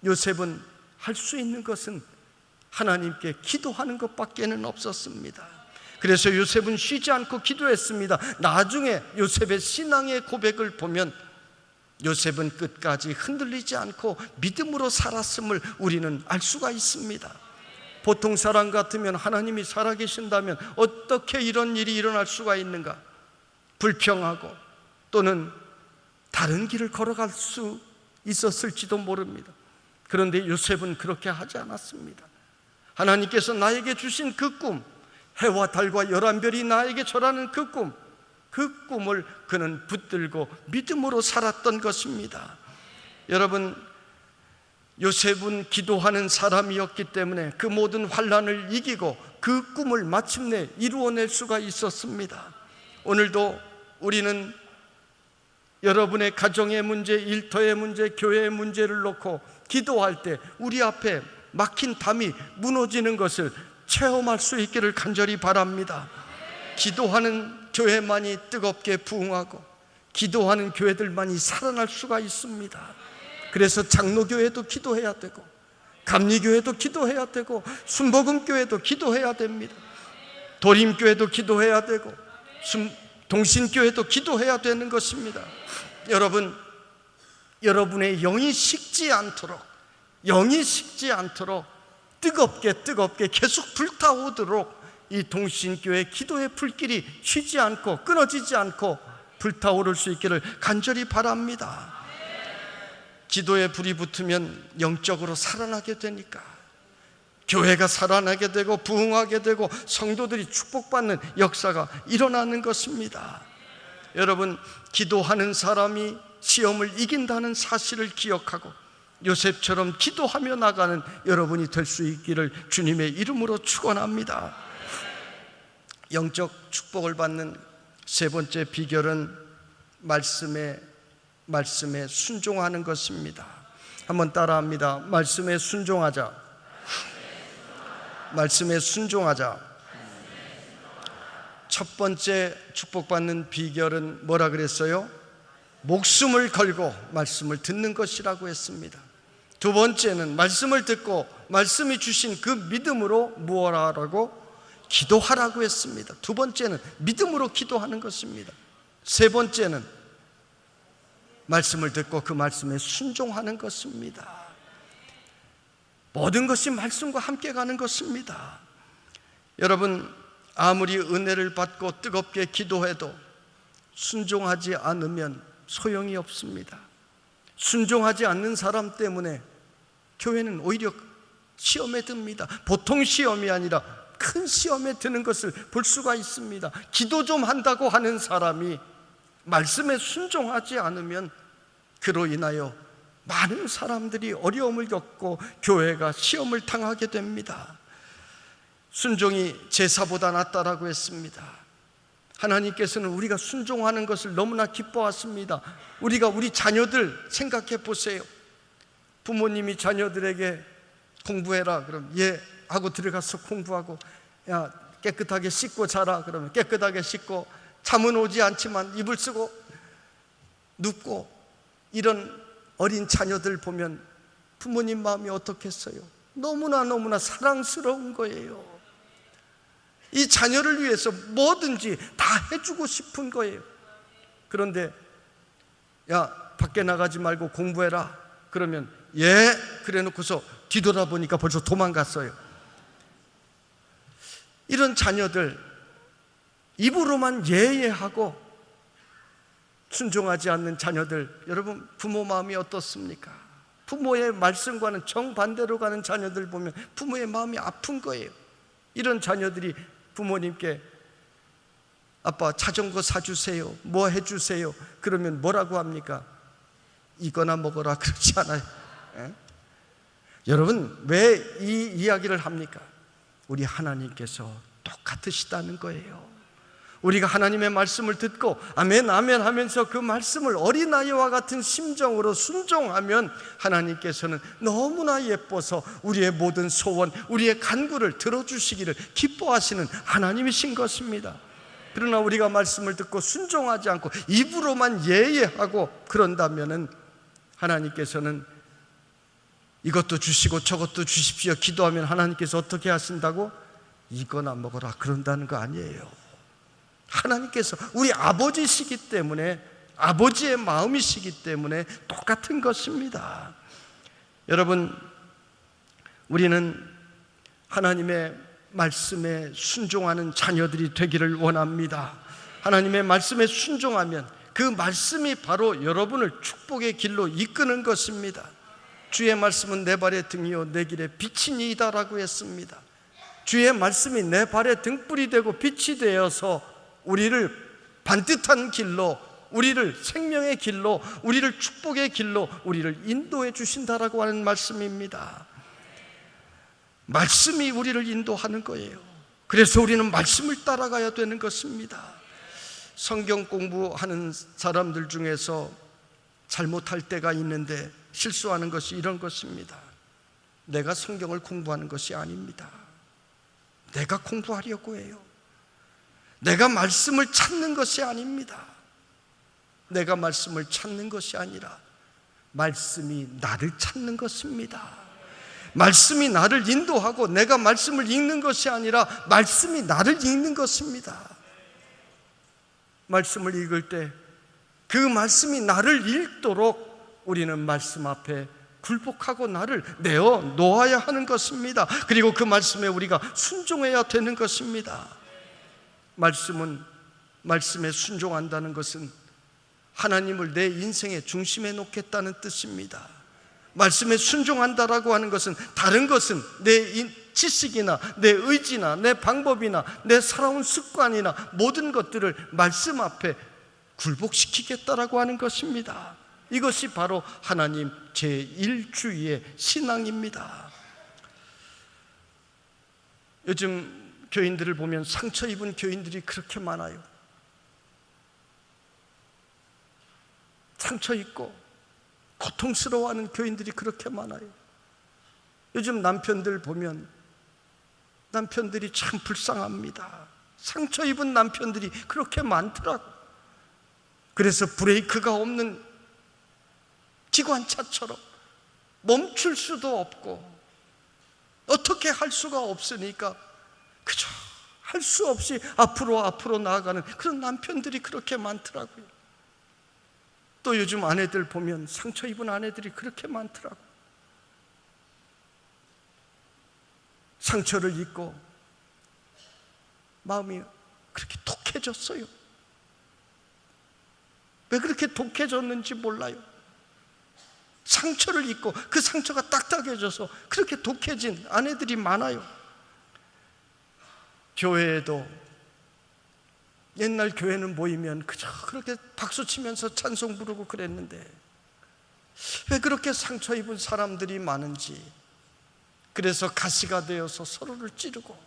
요셉은 할 수 있는 것은 하나님께 기도하는 것밖에는 없었습니다. 그래서 요셉은 쉬지 않고 기도했습니다. 나중에 요셉의 신앙의 고백을 보면 요셉은 끝까지 흔들리지 않고 믿음으로 살았음을 우리는 알 수가 있습니다. 보통 사람 같으면 하나님이 살아계신다면 어떻게 이런 일이 일어날 수가 있는가? 불평하고 또는 다른 길을 걸어갈 수 있었을지도 모릅니다. 그런데 요셉은 그렇게 하지 않았습니다. 하나님께서 나에게 주신 그 꿈, 해와 달과 11별이 나에게 절하는 그 꿈을 그는 붙들고 믿음으로 살았던 것입니다. 여러분, 요셉은 기도하는 사람이었기 때문에 그 모든 환난을 이기고 그 꿈을 마침내 이루어낼 수가 있었습니다. 오늘도 우리는 여러분의 가정의 문제, 일터의 문제, 교회의 문제를 놓고 기도할 때 우리 앞에 막힌 담이 무너지는 것을 체험할 수 있기를 간절히 바랍니다. 기도하는 교회만이 뜨겁게 부흥하고 기도하는 교회들만이 살아날 수가 있습니다. 그래서 장로교회도 기도해야 되고 감리교회도 기도해야 되고 순복음교회도 기도해야 됩니다. 도림교회도 기도해야 되고 동신교회도 기도해야 되는 것입니다. 여러분, 여러분의 영이 식지 않도록 뜨겁게 계속 불타오도록 이 동신교회 기도의 불길이 쉬지 않고 끊어지지 않고 불타오를 수 있기를 간절히 바랍니다. 기도에 불이 붙으면 영적으로 살아나게 되니까 교회가 살아나게 되고 부흥하게 되고 성도들이 축복받는 역사가 일어나는 것입니다. 여러분, 기도하는 사람이 시험을 이긴다는 사실을 기억하고 요셉처럼 기도하며 나가는 여러분이 될 수 있기를 주님의 이름으로 축원합니다. 영적 축복을 받는 세 번째 비결은 말씀에 순종하는 것입니다. 한번 따라합니다. 말씀에 순종하자. 말씀에 순종하자. 첫 번째 축복받는 비결은 뭐라 그랬어요? 목숨을 걸고 말씀을 듣는 것이라고 했습니다. 두 번째는 말씀을 듣고 말씀이 주신 그 믿음으로 무엇하라고? 기도하라고 했습니다. 두 번째는 믿음으로 기도하는 것입니다. 세 번째는 말씀을 듣고 그 말씀에 순종하는 것입니다. 모든 것이 말씀과 함께 가는 것입니다. 여러분, 아무리 은혜를 받고 뜨겁게 기도해도 순종하지 않으면 소용이 없습니다. 순종하지 않는 사람 때문에 교회는 오히려 시험에 듭니다. 보통 시험이 아니라 큰 시험에 드는 것을 볼 수가 있습니다. 기도 좀 한다고 하는 사람이 말씀에 순종하지 않으면 그로 인하여 많은 사람들이 어려움을 겪고 교회가 시험을 당하게 됩니다. 순종이 제사보다 낫다라고 했습니다. 하나님께서는 우리가 순종하는 것을 너무나 기뻐하십니다. 우리가 우리 자녀들 생각해 보세요. 부모님이 자녀들에게 공부해라 그럼 예 하고 들어가서 공부하고, 야 깨끗하게 씻고 자라 그러면 깨끗하게 씻고, 잠은 오지 않지만 이불 쓰고 눕고 이런 어린 자녀들 보면 부모님 마음이 어떻겠어요? 너무나 사랑스러운 거예요. 이 자녀를 위해서 뭐든지 다 해주고 싶은 거예요. 그런데 야, 밖에 나가지 말고 공부해라 그러면 예, 그래 놓고서 뒤돌아보니까 벌써 도망갔어요. 이런 자녀들, 입으로만 예예하고 순종하지 않는 자녀들, 여러분 부모 마음이 어떻습니까? 부모의 말씀과는 정반대로 가는 자녀들 보면 부모의 마음이 아픈 거예요. 이런 자녀들이 부모님께 아빠 자전거 사주세요, 뭐 해주세요 그러면 뭐라고 합니까? 이거나 먹어라 그러지 않아요? 에? 여러분 왜 이 이야기를 합니까? 우리 하나님께서 똑같으시다는 거예요. 우리가 하나님의 말씀을 듣고 아멘 아멘 하면서 그 말씀을 어린아이와 같은 심정으로 순종하면 하나님께서는 너무나 예뻐서 우리의 모든 소원, 우리의 간구를 들어주시기를 기뻐하시는 하나님이신 것입니다. 그러나 우리가 말씀을 듣고 순종하지 않고 입으로만 예예하고 그런다면은 하나님께서는 이것도 주시고 저것도 주십시오 기도하면 하나님께서 어떻게 하신다고? 이거나 먹어라 그런다는 거 아니에요. 하나님께서 우리 아버지시기 때문에, 아버지의 마음이시기 때문에 똑같은 것입니다. 여러분, 우리는 하나님의 말씀에 순종하는 자녀들이 되기를 원합니다. 하나님의 말씀에 순종하면 그 말씀이 바로 여러분을 축복의 길로 이끄는 것입니다. 주의 말씀은 내 발의 등이요 내 길의 빛이니이다라고 했습니다. 주의 말씀이 내 발의 등불이 되고 빛이 되어서 우리를 반듯한 길로, 우리를 생명의 길로, 우리를 축복의 길로 우리를 인도해 주신다라고 하는 말씀입니다. 말씀이 우리를 인도하는 거예요. 그래서 우리는 말씀을 따라가야 되는 것입니다. 성경 공부하는 사람들 중에서 잘못할 때가 있는데 실수하는 것이 이런 것입니다. 내가 성경을 공부하는 것이 아닙니다. 내가 공부하려고 해요. 내가 말씀을 찾는 것이 아닙니다. 내가 말씀을 찾는 것이 아니라 말씀이 나를 찾는 것입니다. 말씀이 나를 인도하고 내가 말씀을 읽는 것이 아니라 말씀이 나를 읽는 것입니다. 말씀을 읽을 때 그 말씀이 나를 읽도록 우리는 말씀 앞에 굴복하고 나를 내어 놓아야 하는 것입니다. 그리고 그 말씀에 우리가 순종해야 되는 것입니다. 말씀에 순종한다는 것은 하나님을 내 인생의 중심에 놓겠다는 뜻입니다. 말씀에 순종한다라고 하는 것은 다른 것은 내 지식이나 내 의지나 내 방법이나 내 살아온 습관이나 모든 것들을 말씀 앞에 굴복시키겠다라고 하는 것입니다. 이것이 바로 하나님 제1주의의 신앙입니다. 요즘 교인들을 보면 상처 입은 교인들이 그렇게 많아요. 상처 입고 고통스러워하는 교인들이 그렇게 많아요. 요즘 남편들 보면 남편들이 참 불쌍합니다. 상처 입은 남편들이 그렇게 많더라고. 그래서 브레이크가 없는 기관차처럼 멈출 수도 없고 어떻게 할 수가 없으니까 그저 할 수 없이 앞으로 나아가는 그런 남편들이 그렇게 많더라고요. 또 요즘 아내들 보면 상처 입은 아내들이 그렇게 많더라고요. 상처를 입고 마음이 그렇게 독해졌어요. 왜 그렇게 독해졌는지 몰라요. 상처를 입고 그 상처가 딱딱해져서 그렇게 독해진 아내들이 많아요. 교회에도 옛날 교회는 모이면 그저 그렇게 박수치면서 찬송 부르고 그랬는데 왜 그렇게 상처 입은 사람들이 많은지, 그래서 가시가 되어서 서로를 찌르고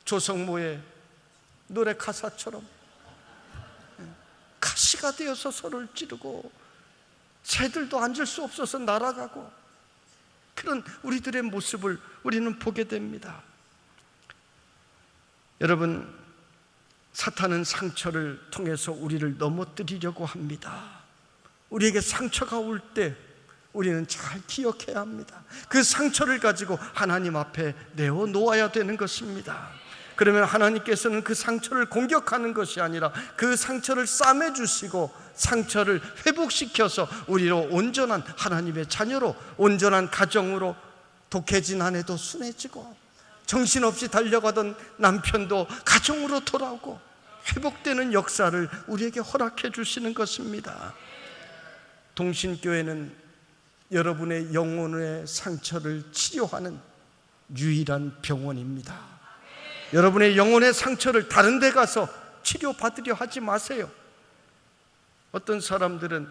조성모의 노래 가사처럼 가시가 되어서 서로를 찌르고 새들도 앉을 수 없어서 날아가고 그런 우리들의 모습을 우리는 보게 됩니다. 여러분, 사탄은 상처를 통해서 우리를 넘어뜨리려고 합니다. 우리에게 상처가 올 때 우리는 잘 기억해야 합니다. 그 상처를 가지고 하나님 앞에 내어놓아야 되는 것입니다. 그러면 하나님께서는 그 상처를 공격하는 것이 아니라 그 상처를 싸매주시고 상처를 회복시켜서 우리로 온전한 하나님의 자녀로, 온전한 가정으로, 독해진 아내도 순해지고 정신없이 달려가던 남편도 가정으로 돌아오고 회복되는 역사를 우리에게 허락해 주시는 것입니다. 동신교회는 여러분의 영혼의 상처를 치료하는 유일한 병원입니다. 여러분의 영혼의 상처를 다른 데 가서 치료받으려 하지 마세요. 어떤 사람들은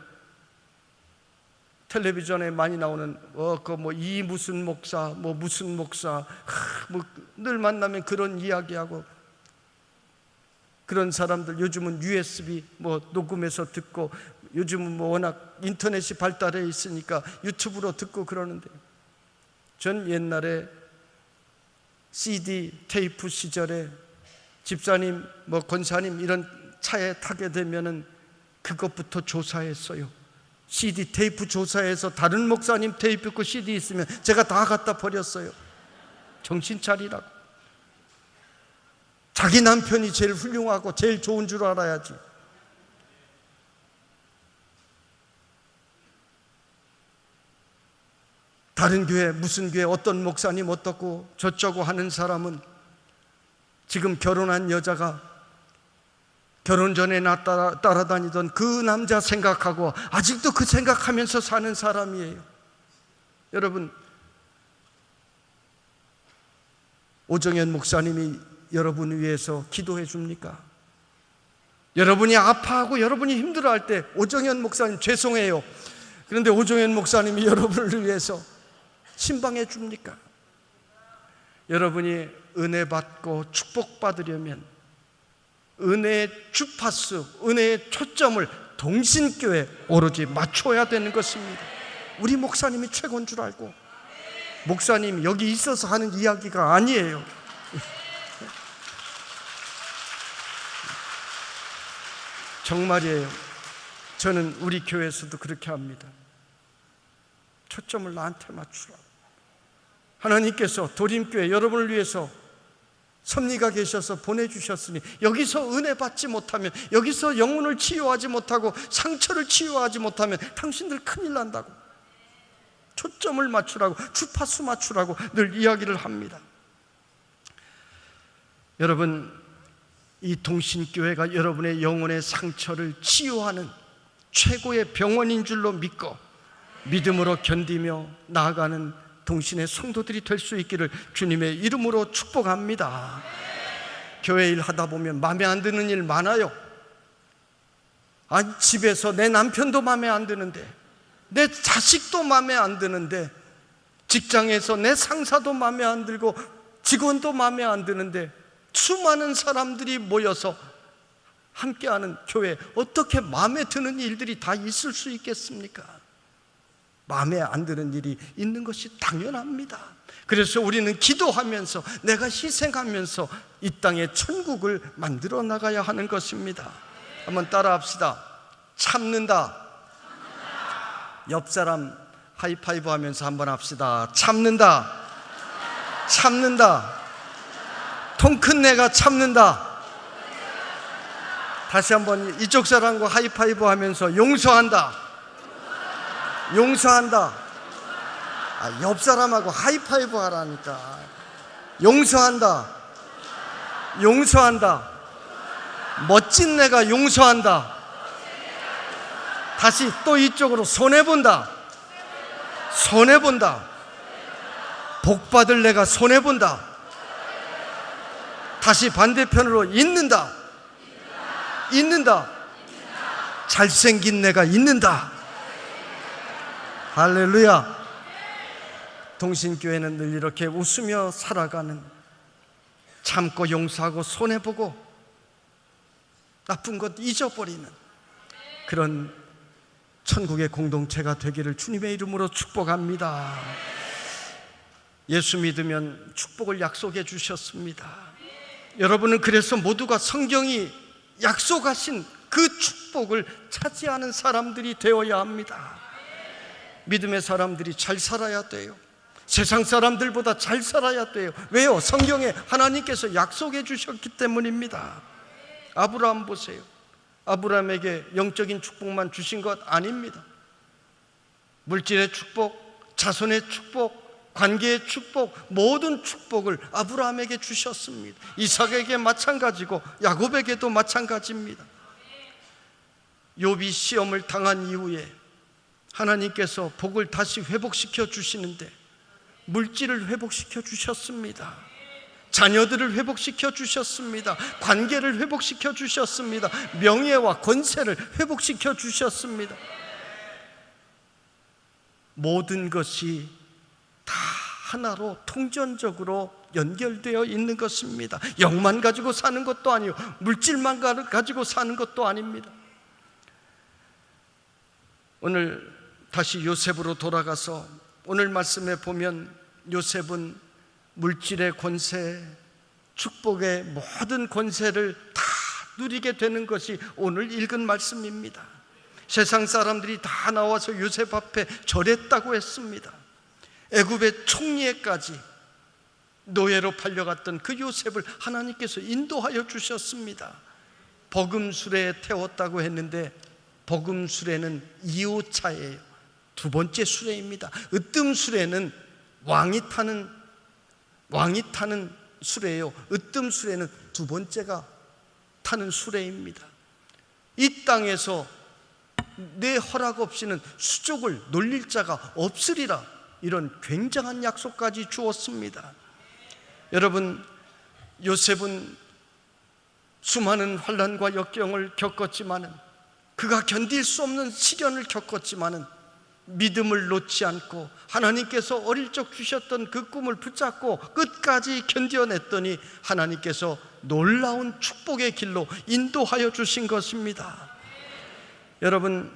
텔레비전에 많이 나오는 이 무슨 목사, 무슨 목사, 늘 만나면 그런 이야기하고, 그런 사람들 요즘은 USB 녹음해서 듣고, 요즘은 워낙 인터넷이 발달해 있으니까 유튜브로 듣고 그러는데, 전 옛날에 CD 테이프 시절에 집사님, 권사님 이런 차에 타게 되면은 그것부터 조사했어요. CD 테이프 조사해서 다른 목사님 테이프 있고 CD 있으면 제가 다 갖다 버렸어요. 정신 차리라고. 자기 남편이 제일 훌륭하고 제일 좋은 줄 알아야지. 다른 교회, 무슨 교회, 어떤 목사님 어떻고 저쩌고 하는 사람은 지금 결혼한 여자가 결혼 전에 나 따라다니던 그 남자 생각하고 아직도 그 생각하면서 사는 사람이에요. 여러분, 오정현 목사님이 여러분을 위해서 기도해 줍니까? 여러분이 아파하고 여러분이 힘들어할 때 오정현 목사님 죄송해요. 그런데 오정현 목사님이 여러분을 위해서 신방해 줍니까? 여러분이 은혜 받고 축복받으려면 은혜의 주파수, 은혜의 초점을 동신교에 오로지 맞춰야 되는 것입니다. 우리 목사님이 최고인 줄 알고, 목사님이 여기 있어서 하는 이야기가 아니에요. 정말이에요. 저는 우리 교회에서도 그렇게 합니다. 초점을 나한테 맞추라고. 하나님께서 도림교회 여러분을 위해서 섭리가 계셔서 보내주셨으니 여기서 은혜 받지 못하면, 여기서 영혼을 치유하지 못하고 상처를 치유하지 못하면 당신들 큰일 난다고. 초점을 맞추라고, 주파수 맞추라고 늘 이야기를 합니다. 여러분, 이 동신교회가 여러분의 영혼의 상처를 치유하는 최고의 병원인 줄로 믿고 믿음으로 견디며 나아가는 동신의 성도들이 될 수 있기를 주님의 이름으로 축복합니다. 교회 일 하다 보면 마음에 안 드는 일 많아요. 집에서 내 남편도 마음에 안 드는데, 내 자식도 마음에 안 드는데, 직장에서 내 상사도 마음에 안 들고 직원도 마음에 안 드는데, 수많은 사람들이 모여서 함께하는 교회, 어떻게 마음에 드는 일들이 다 있을 수 있겠습니까? 마음에 안 드는 일이 있는 것이 당연합니다. 그래서 우리는 기도하면서, 내가 희생하면서 이 땅에 천국을 만들어 나가야 하는 것입니다. 한번 따라 합시다. 참는다. 옆 사람 하이파이브 하면서 한번 합시다. 참는다. 참는다. 통 큰 내가 참는다. 다시 한번 이쪽 사람과 하이파이브 하면서 용서한다. 용서한다. 옆 사람하고 하이파이브 하라니까. 용서한다. 용서한다. 멋진 내가 용서한다. 다시 또 이쪽으로 손해본다. 손해본다. 복받을 내가 손해본다. 다시 반대편으로 있는다. 있는다. 잘생긴 내가 있는다. 할렐루야. 동신교회는 늘 이렇게 웃으며 살아가는, 참고 용서하고 손해보고 나쁜 것 잊어버리는 그런 천국의 공동체가 되기를 주님의 이름으로 축복합니다. 예수 믿으면 축복을 약속해 주셨습니다. 여러분은 그래서 모두가 성경이 약속하신 그 축복을 차지하는 사람들이 되어야 합니다. 믿음의 사람들이 잘 살아야 돼요. 세상 사람들보다 잘 살아야 돼요. 왜요? 성경에 하나님께서 약속해 주셨기 때문입니다. 아브라함 보세요. 아브라함에게 영적인 축복만 주신 것 아닙니다. 물질의 축복, 자손의 축복, 관계의 축복, 모든 축복을 아브라함에게 주셨습니다. 이삭에게 마찬가지고 야곱에게도 마찬가지입니다. 욥이 시험을 당한 이후에 하나님께서 복을 다시 회복시켜 주시는데 물질을 회복시켜 주셨습니다. 자녀들을 회복시켜 주셨습니다. 관계를 회복시켜 주셨습니다. 명예와 권세를 회복시켜 주셨습니다. 모든 것이 다 하나로 통전적으로 연결되어 있는 것입니다. 영만 가지고 사는 것도 아니요, 물질만 가지고 사는 것도 아닙니다. 오늘 다시 요셉으로 돌아가서 오늘 말씀에 보면 요셉은 물질의 권세, 축복의 모든 권세를 다 누리게 되는 것이 오늘 읽은 말씀입니다. 세상 사람들이 다 나와서 요셉 앞에 절했다고 했습니다. 애굽의 총리에까지 노예로 팔려갔던 그 요셉을 하나님께서 인도하여 주셨습니다. 버금수레에 태웠다고 했는데 버금수레는 2호차예요. 두 번째 수레입니다. 으뜸수레는 왕이 타는 수레예요. 으뜸수레는 두 번째가 타는 수레입니다. 이 땅에서 내 허락 없이는 수족을 놀릴 자가 없으리라, 이런 굉장한 약속까지 주었습니다. 여러분, 요셉은 수많은 환난과 역경을 겪었지만은, 그가 견딜 수 없는 시련을 겪었지만은 믿음을 놓지 않고 하나님께서 어릴 적 주셨던 그 꿈을 붙잡고 끝까지 견뎌냈더니 하나님께서 놀라운 축복의 길로 인도하여 주신 것입니다. 여러분,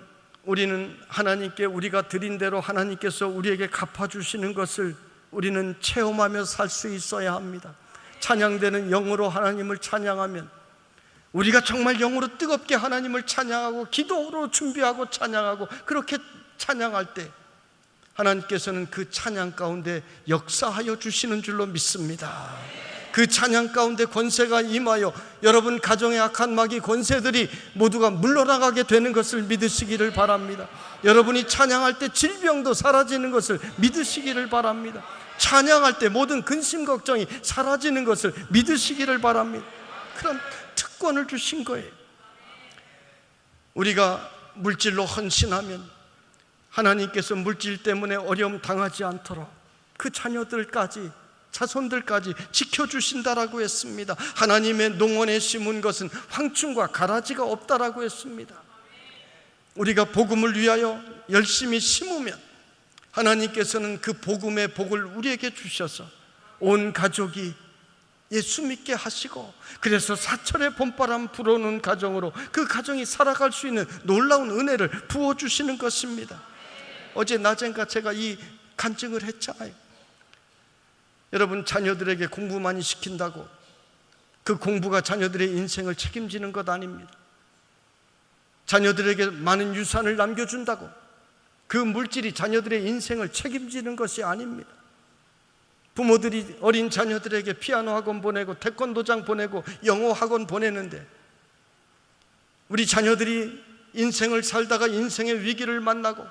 우리는 하나님께 우리가 드린 대로 하나님께서 우리에게 갚아주시는 것을 우리는 체험하며 살 수 있어야 합니다. 찬양되는 영으로 하나님을 찬양하면, 우리가 정말 영으로 뜨겁게 하나님을 찬양하고 기도로 준비하고 찬양하고 그렇게 찬양할 때 하나님께서는 그 찬양 가운데 역사하여 주시는 줄로 믿습니다. 그 찬양 가운데 권세가 임하여 여러분 가정의 악한 마귀 권세들이 모두가 물러나가게 되는 것을 믿으시기를 바랍니다. 여러분이 찬양할 때 질병도 사라지는 것을 믿으시기를 바랍니다. 찬양할 때 모든 근심 걱정이 사라지는 것을 믿으시기를 바랍니다. 그런 특권을 주신 거예요. 우리가 물질로 헌신하면 하나님께서 물질 때문에 어려움 당하지 않도록 그 자녀들까지, 자손들까지 지켜주신다라고 했습니다. 하나님의 농원에 심은 것은 황충과 가라지가 없다라고 했습니다. 우리가 복음을 위하여 열심히 심으면 하나님께서는 그 복음의 복을 우리에게 주셔서 온 가족이 예수 믿게 하시고, 그래서 사철의 봄바람 불어오는 가정으로 그 가정이 살아갈 수 있는 놀라운 은혜를 부어주시는 것입니다. 어제 낮엔가 제가 이 간증을 했잖아요. 여러분, 자녀들에게 공부 많이 시킨다고 그 공부가 자녀들의 인생을 책임지는 것 아닙니다. 자녀들에게 많은 유산을 남겨준다고 그 물질이 자녀들의 인생을 책임지는 것이 아닙니다. 부모들이 어린 자녀들에게 피아노 학원 보내고 태권도장 보내고 영어 학원 보내는데, 우리 자녀들이 인생을 살다가 인생의 위기를 만나고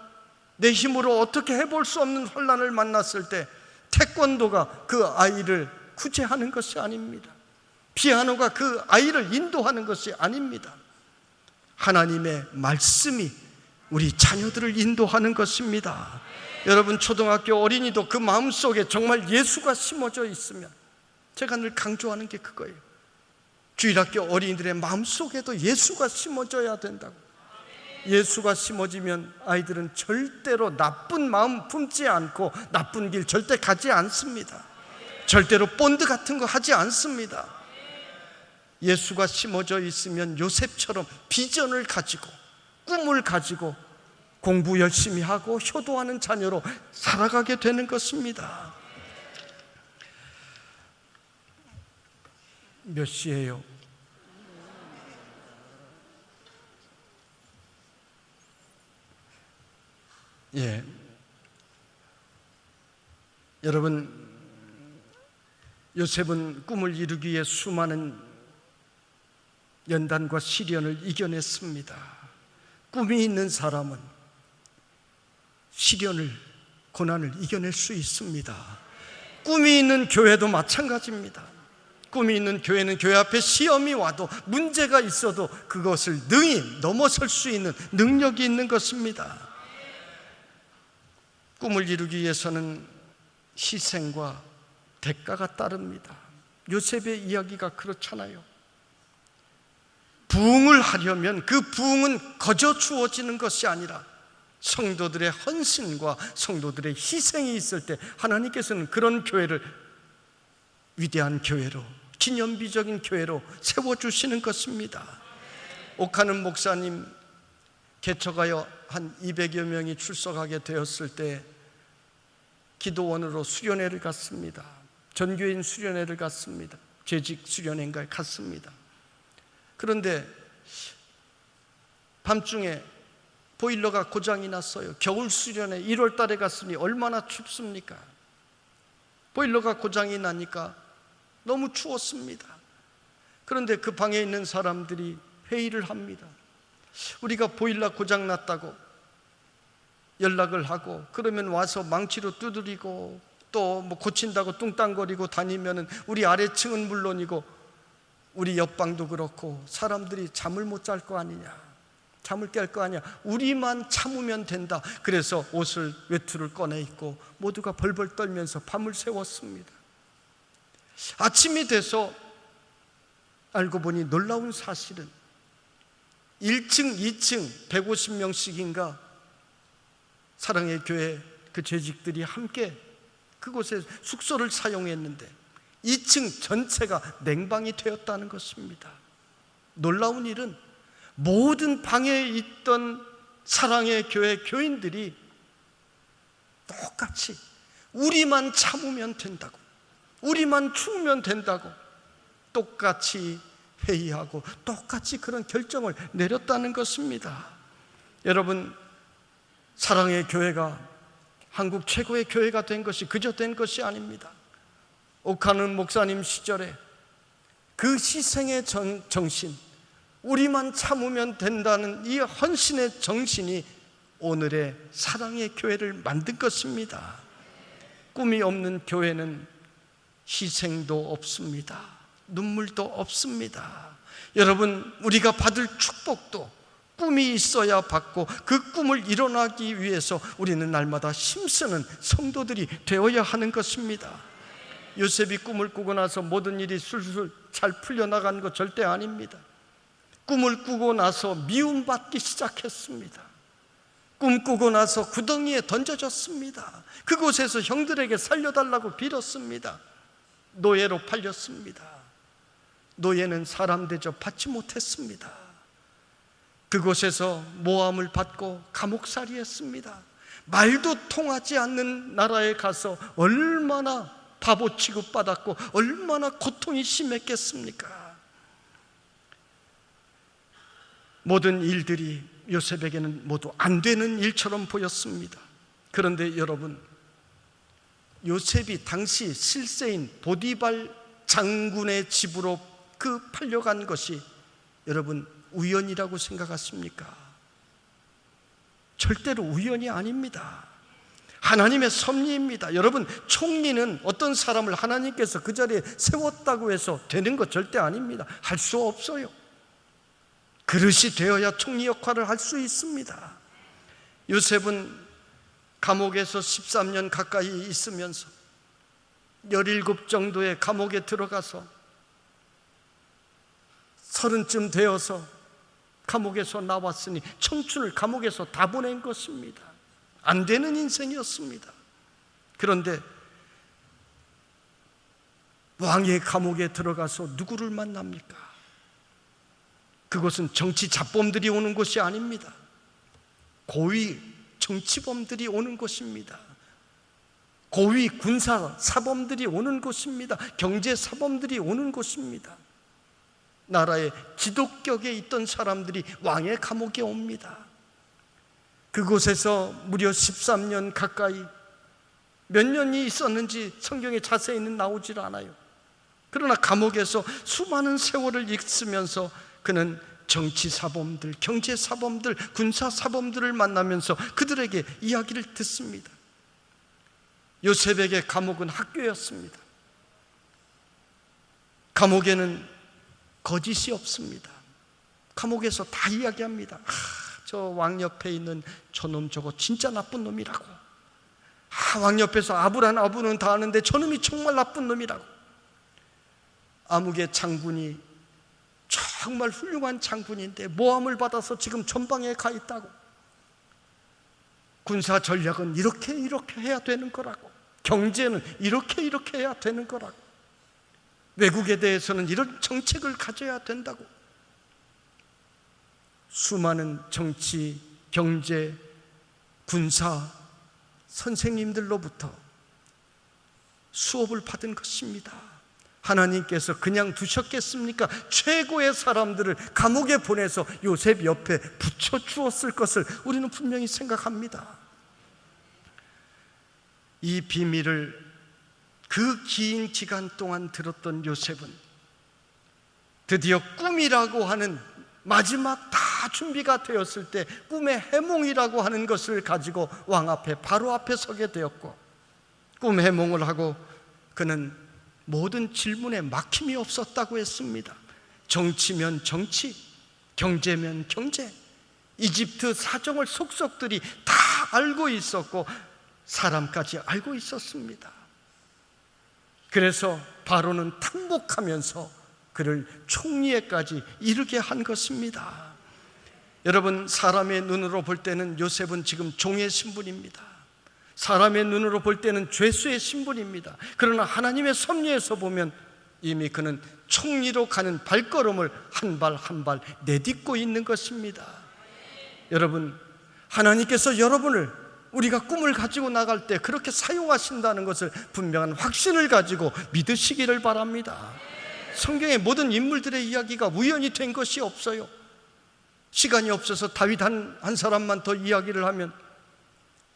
내 힘으로 어떻게 해볼 수 없는 환난을 만났을 때 태권도가 그 아이를 구제하는 것이 아닙니다. 피아노가 그 아이를 인도하는 것이 아닙니다. 하나님의 말씀이 우리 자녀들을 인도하는 것입니다. 여러분, 초등학교 어린이도 그 마음속에 정말 예수가 심어져 있으면, 제가 늘 강조하는 게 그거예요. 주일학교 어린이들의 마음속에도 예수가 심어져야 된다고. 예수가 심어지면 아이들은 절대로 나쁜 마음 품지 않고 나쁜 길 절대 가지 않습니다. 절대로 본드 같은 거 하지 않습니다. 예수가 심어져 있으면 요셉처럼 비전을 가지고 꿈을 가지고 공부 열심히 하고 효도하는 자녀로 살아가게 되는 것입니다. 몇 시예요? 예, 여러분, 요셉은 꿈을 이루기 위해 수많은 연단과 시련을 이겨냈습니다. 꿈이 있는 사람은 시련을, 고난을 이겨낼 수 있습니다. 꿈이 있는 교회도 마찬가지입니다. 꿈이 있는 교회는 교회 앞에 시험이 와도, 문제가 있어도 그것을 능히 넘어설 수 있는 능력이 있는 것입니다. 꿈을 이루기 위해서는 희생과 대가가 따릅니다. 요셉의 이야기가 그렇잖아요. 부흥을 하려면 그 부흥은 거저 주어지는 것이 아니라 성도들의 헌신과 성도들의 희생이 있을 때 하나님께서는 그런 교회를 위대한 교회로, 기념비적인 교회로 세워주시는 것입니다. 옥하는 목사님 개척하여 한 200여 명이 출석하게 되었을 때 기도원으로 수련회를 갔습니다. 전교인 수련회를 갔습니다. 재직 수련회인가에 갔습니다. 그런데 밤중에 보일러가 고장이 났어요. 겨울 수련회 1월 달에 갔으니 얼마나 춥습니까? 보일러가 고장이 나니까 너무 추웠습니다. 그런데 그 방에 있는 사람들이 회의를 합니다. 우리가 보일러 고장 났다고 연락을 하고, 그러면 와서 망치로 두드리고 또 뭐 고친다고 뚱땅거리고 다니면은 우리 아래층은 물론이고 우리 옆방도 그렇고 사람들이 잠을 못 잘 거 아니냐, 잠을 깰 거 아니야. 우리만 참으면 된다. 그래서 옷을, 외투를 꺼내 입고 모두가 벌벌 떨면서 밤을 새웠습니다. 아침이 돼서 알고 보니 놀라운 사실은 1층, 2층 150명씩인가 사랑의 교회 그 재직들이 함께 그곳에 숙소를 사용했는데 2층 전체가 냉방이 되었다는 것입니다. 놀라운 일은 모든 방에 있던 사랑의 교회 교인들이 똑같이 우리만 참으면 된다고, 우리만 추우면 된다고 똑같이 회의하고 똑같이 그런 결정을 내렸다는 것입니다. 여러분, 사랑의 교회가 한국 최고의 교회가 된 것이 그저 된 것이 아닙니다. 옥하는 목사님 시절에 그 희생의 정신, 우리만 참으면 된다는 이 헌신의 정신이 오늘의 사랑의 교회를 만든 것입니다. 꿈이 없는 교회는 희생도 없습니다. 눈물도 없습니다. 여러분, 우리가 받을 축복도 꿈이 있어야 받고, 그 꿈을 이뤄나기 위해서 우리는 날마다 힘쓰는 성도들이 되어야 하는 것입니다. 요셉이 꿈을 꾸고 나서 모든 일이 술술 잘 풀려나간 것 절대 아닙니다. 꿈을 꾸고 나서 미움받기 시작했습니다. 꿈 꾸고 나서 구덩이에 던져졌습니다. 그곳에서 형들에게 살려달라고 빌었습니다. 노예로 팔렸습니다. 노예는 사람 대접 받지 못했습니다. 그곳에서 모함을 받고 감옥살이 했습니다. 말도 통하지 않는 나라에 가서 얼마나 바보 취급받았고 얼마나 고통이 심했겠습니까? 모든 일들이 요셉에게는 모두 안 되는 일처럼 보였습니다. 그런데 여러분, 요셉이 당시 실세인 보디발 장군의 집으로 그 팔려간 것이 여러분 우연이라고 생각하십니까? 절대로 우연이 아닙니다. 하나님의 섭리입니다. 여러분, 총리는 어떤 사람을 하나님께서 그 자리에 세웠다고 해서 되는 것 절대 아닙니다. 할 수 없어요. 그릇이 되어야 총리 역할을 할 수 있습니다. 요셉은 감옥에서 13년 가까이 있으면서 17 정도의 감옥에 들어가서 30쯤 되어서 감옥에서 나왔으니 청춘을 감옥에서 다 보낸 것입니다. 안 되는 인생이었습니다. 그런데 왕의 감옥에 들어가서 누구를 만납니까? 그것은 정치 잡범들이 오는 곳이 아닙니다. 고위 정치범들이 오는 곳입니다. 고위 군사 사범들이 오는 곳입니다. 경제 사범들이 오는 곳입니다. 나라의 지도격에 있던 사람들이 왕의 감옥에 옵니다. 그곳에서 무려 13년 가까이, 몇 년이 있었는지 성경에 자세히는 나오질 않아요. 그러나 감옥에서 수많은 세월을 있으면서 그는 정치사범들, 경제사범들, 군사사범들을 만나면서 그들에게 이야기를 듣습니다. 요셉에게 감옥은 학교였습니다. 감옥에는 거짓이 없습니다. 감옥에서 다 이야기합니다. 저 왕 옆에 있는 저놈 저거 진짜 나쁜 놈이라고. 왕 옆에서 아부는 다 하는데 저놈이 정말 나쁜 놈이라고. 아무개 장군이 정말 훌륭한 장군인데 모함을 받아서 지금 전방에 가 있다고. 군사 전략은 이렇게 해야 되는 거라고. 경제는 이렇게 해야 되는 거라고. 외국에 대해서는 이런 정책을 가져야 된다고. 수많은 정치, 경제, 군사 선생님들로부터 수업을 받은 것입니다. 하나님께서 그냥 두셨겠습니까? 최고의 사람들을 감옥에 보내서 요셉 옆에 붙여주었을 것을 우리는 분명히 생각합니다. 이 비밀을 그 긴 기간 동안 들었던 요셉은 드디어 꿈이라고 하는, 마지막 다 준비가 되었을 때 꿈의 해몽이라고 하는 것을 가지고 왕 앞에, 바로 앞에 서게 되었고, 꿈 해몽을 하고 그는 모든 질문에 막힘이 없었다고 했습니다. 정치면 정치, 경제면 경제, 이집트 사정을 속속들이 다 알고 있었고 사람까지 알고 있었습니다. 그래서 바로는 탕복하면서 그를 총리에까지 이르게 한 것입니다. 여러분, 사람의 눈으로 볼 때는 요셉은 지금 종의 신분입니다. 사람의 눈으로 볼 때는 죄수의 신분입니다. 그러나 하나님의 섭리에서 보면 이미 그는 총리로 가는 발걸음을 한 발 한 발 내딛고 있는 것입니다. 여러분, 하나님께서 여러분을, 우리가 꿈을 가지고 나갈 때 그렇게 사용하신다는 것을 분명한 확신을 가지고 믿으시기를 바랍니다. 성경의 모든 인물들의 이야기가 우연히 된 것이 없어요. 시간이 없어서 다윗 한 사람만 더 이야기를 하면,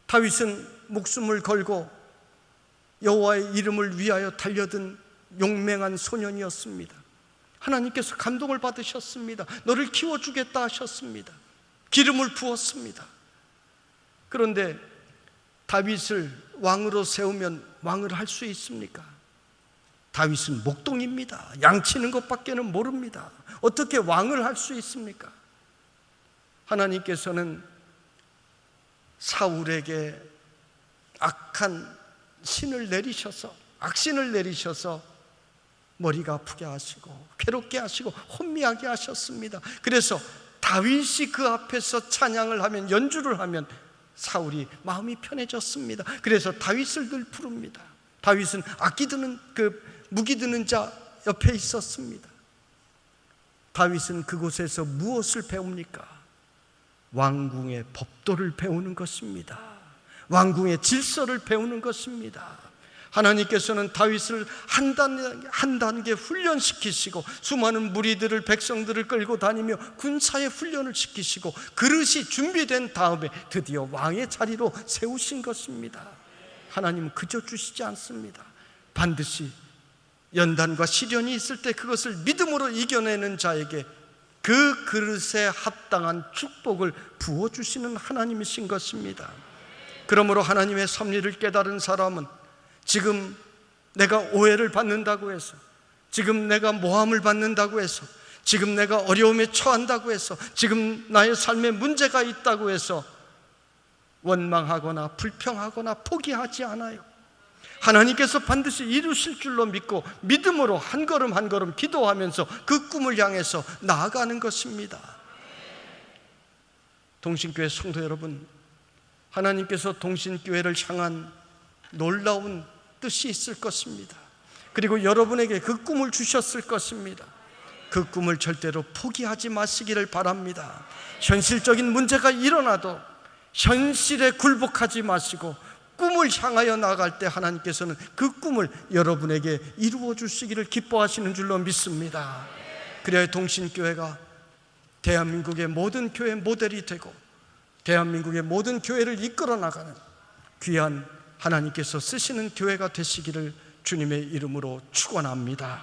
다윗은 목숨을 걸고 여호와의 이름을 위하여 달려든 용맹한 소년이었습니다. 하나님께서 감동을 받으셨습니다. 너를 키워주겠다 하셨습니다. 기름을 부었습니다. 그런데 다윗을 왕으로 세우면 왕을 할 수 있습니까? 다윗은 목동입니다. 양치는 것밖에는 모릅니다. 어떻게 왕을 할 수 있습니까? 하나님께서는 사울에게 악한 신을 내리셔서, 악신을 내리셔서 머리가 아프게 하시고 괴롭게 하시고 혼미하게 하셨습니다. 그래서 다윗이 그 앞에서 찬양을 하면, 연주를 하면 사울이 마음이 편해졌습니다. 그래서 다윗을 늘 부릅니다. 다윗은 악기 드는, 무기 드는 자 옆에 있었습니다. 다윗은 그곳에서 무엇을 배웁니까? 왕궁의 법도를 배우는 것입니다. 왕궁의 질서를 배우는 것입니다. 하나님께서는 다윗을 한 단계 훈련시키시고 수많은 무리들을, 백성들을 끌고 다니며 군사의 훈련을 시키시고 그릇이 준비된 다음에 드디어 왕의 자리로 세우신 것입니다. 하나님은 그저 주시지 않습니다. 반드시 연단과 시련이 있을 때 그것을 믿음으로 이겨내는 자에게 그 그릇에 합당한 축복을 부어주시는 하나님이신 것입니다. 그러므로 하나님의 섭리를 깨달은 사람은 지금 내가 오해를 받는다고 해서, 지금 내가 모함을 받는다고 해서, 지금 내가 어려움에 처한다고 해서, 지금 나의 삶에 문제가 있다고 해서 원망하거나 불평하거나 포기하지 않아요. 하나님께서 반드시 이루실 줄로 믿고 믿음으로 한 걸음 한 걸음 기도하면서 그 꿈을 향해서 나아가는 것입니다. 동신교회 성도 여러분, 하나님께서 동신교회를 향한 놀라운 뜻이 있을 것입니다. 그리고 여러분에게 그 꿈을 주셨을 것입니다. 그 꿈을 절대로 포기하지 마시기를 바랍니다. 현실적인 문제가 일어나도 현실에 굴복하지 마시고 꿈을 향하여 나아갈 때 하나님께서는 그 꿈을 여러분에게 이루어 주시기를 기뻐하시는 줄로 믿습니다. 그래야 동신교회가 대한민국의 모든 교회 모델이 되고 대한민국의 모든 교회를 이끌어 나가는 귀한 하나님께서 쓰시는 교회가 되시기를 주님의 이름으로 축원합니다.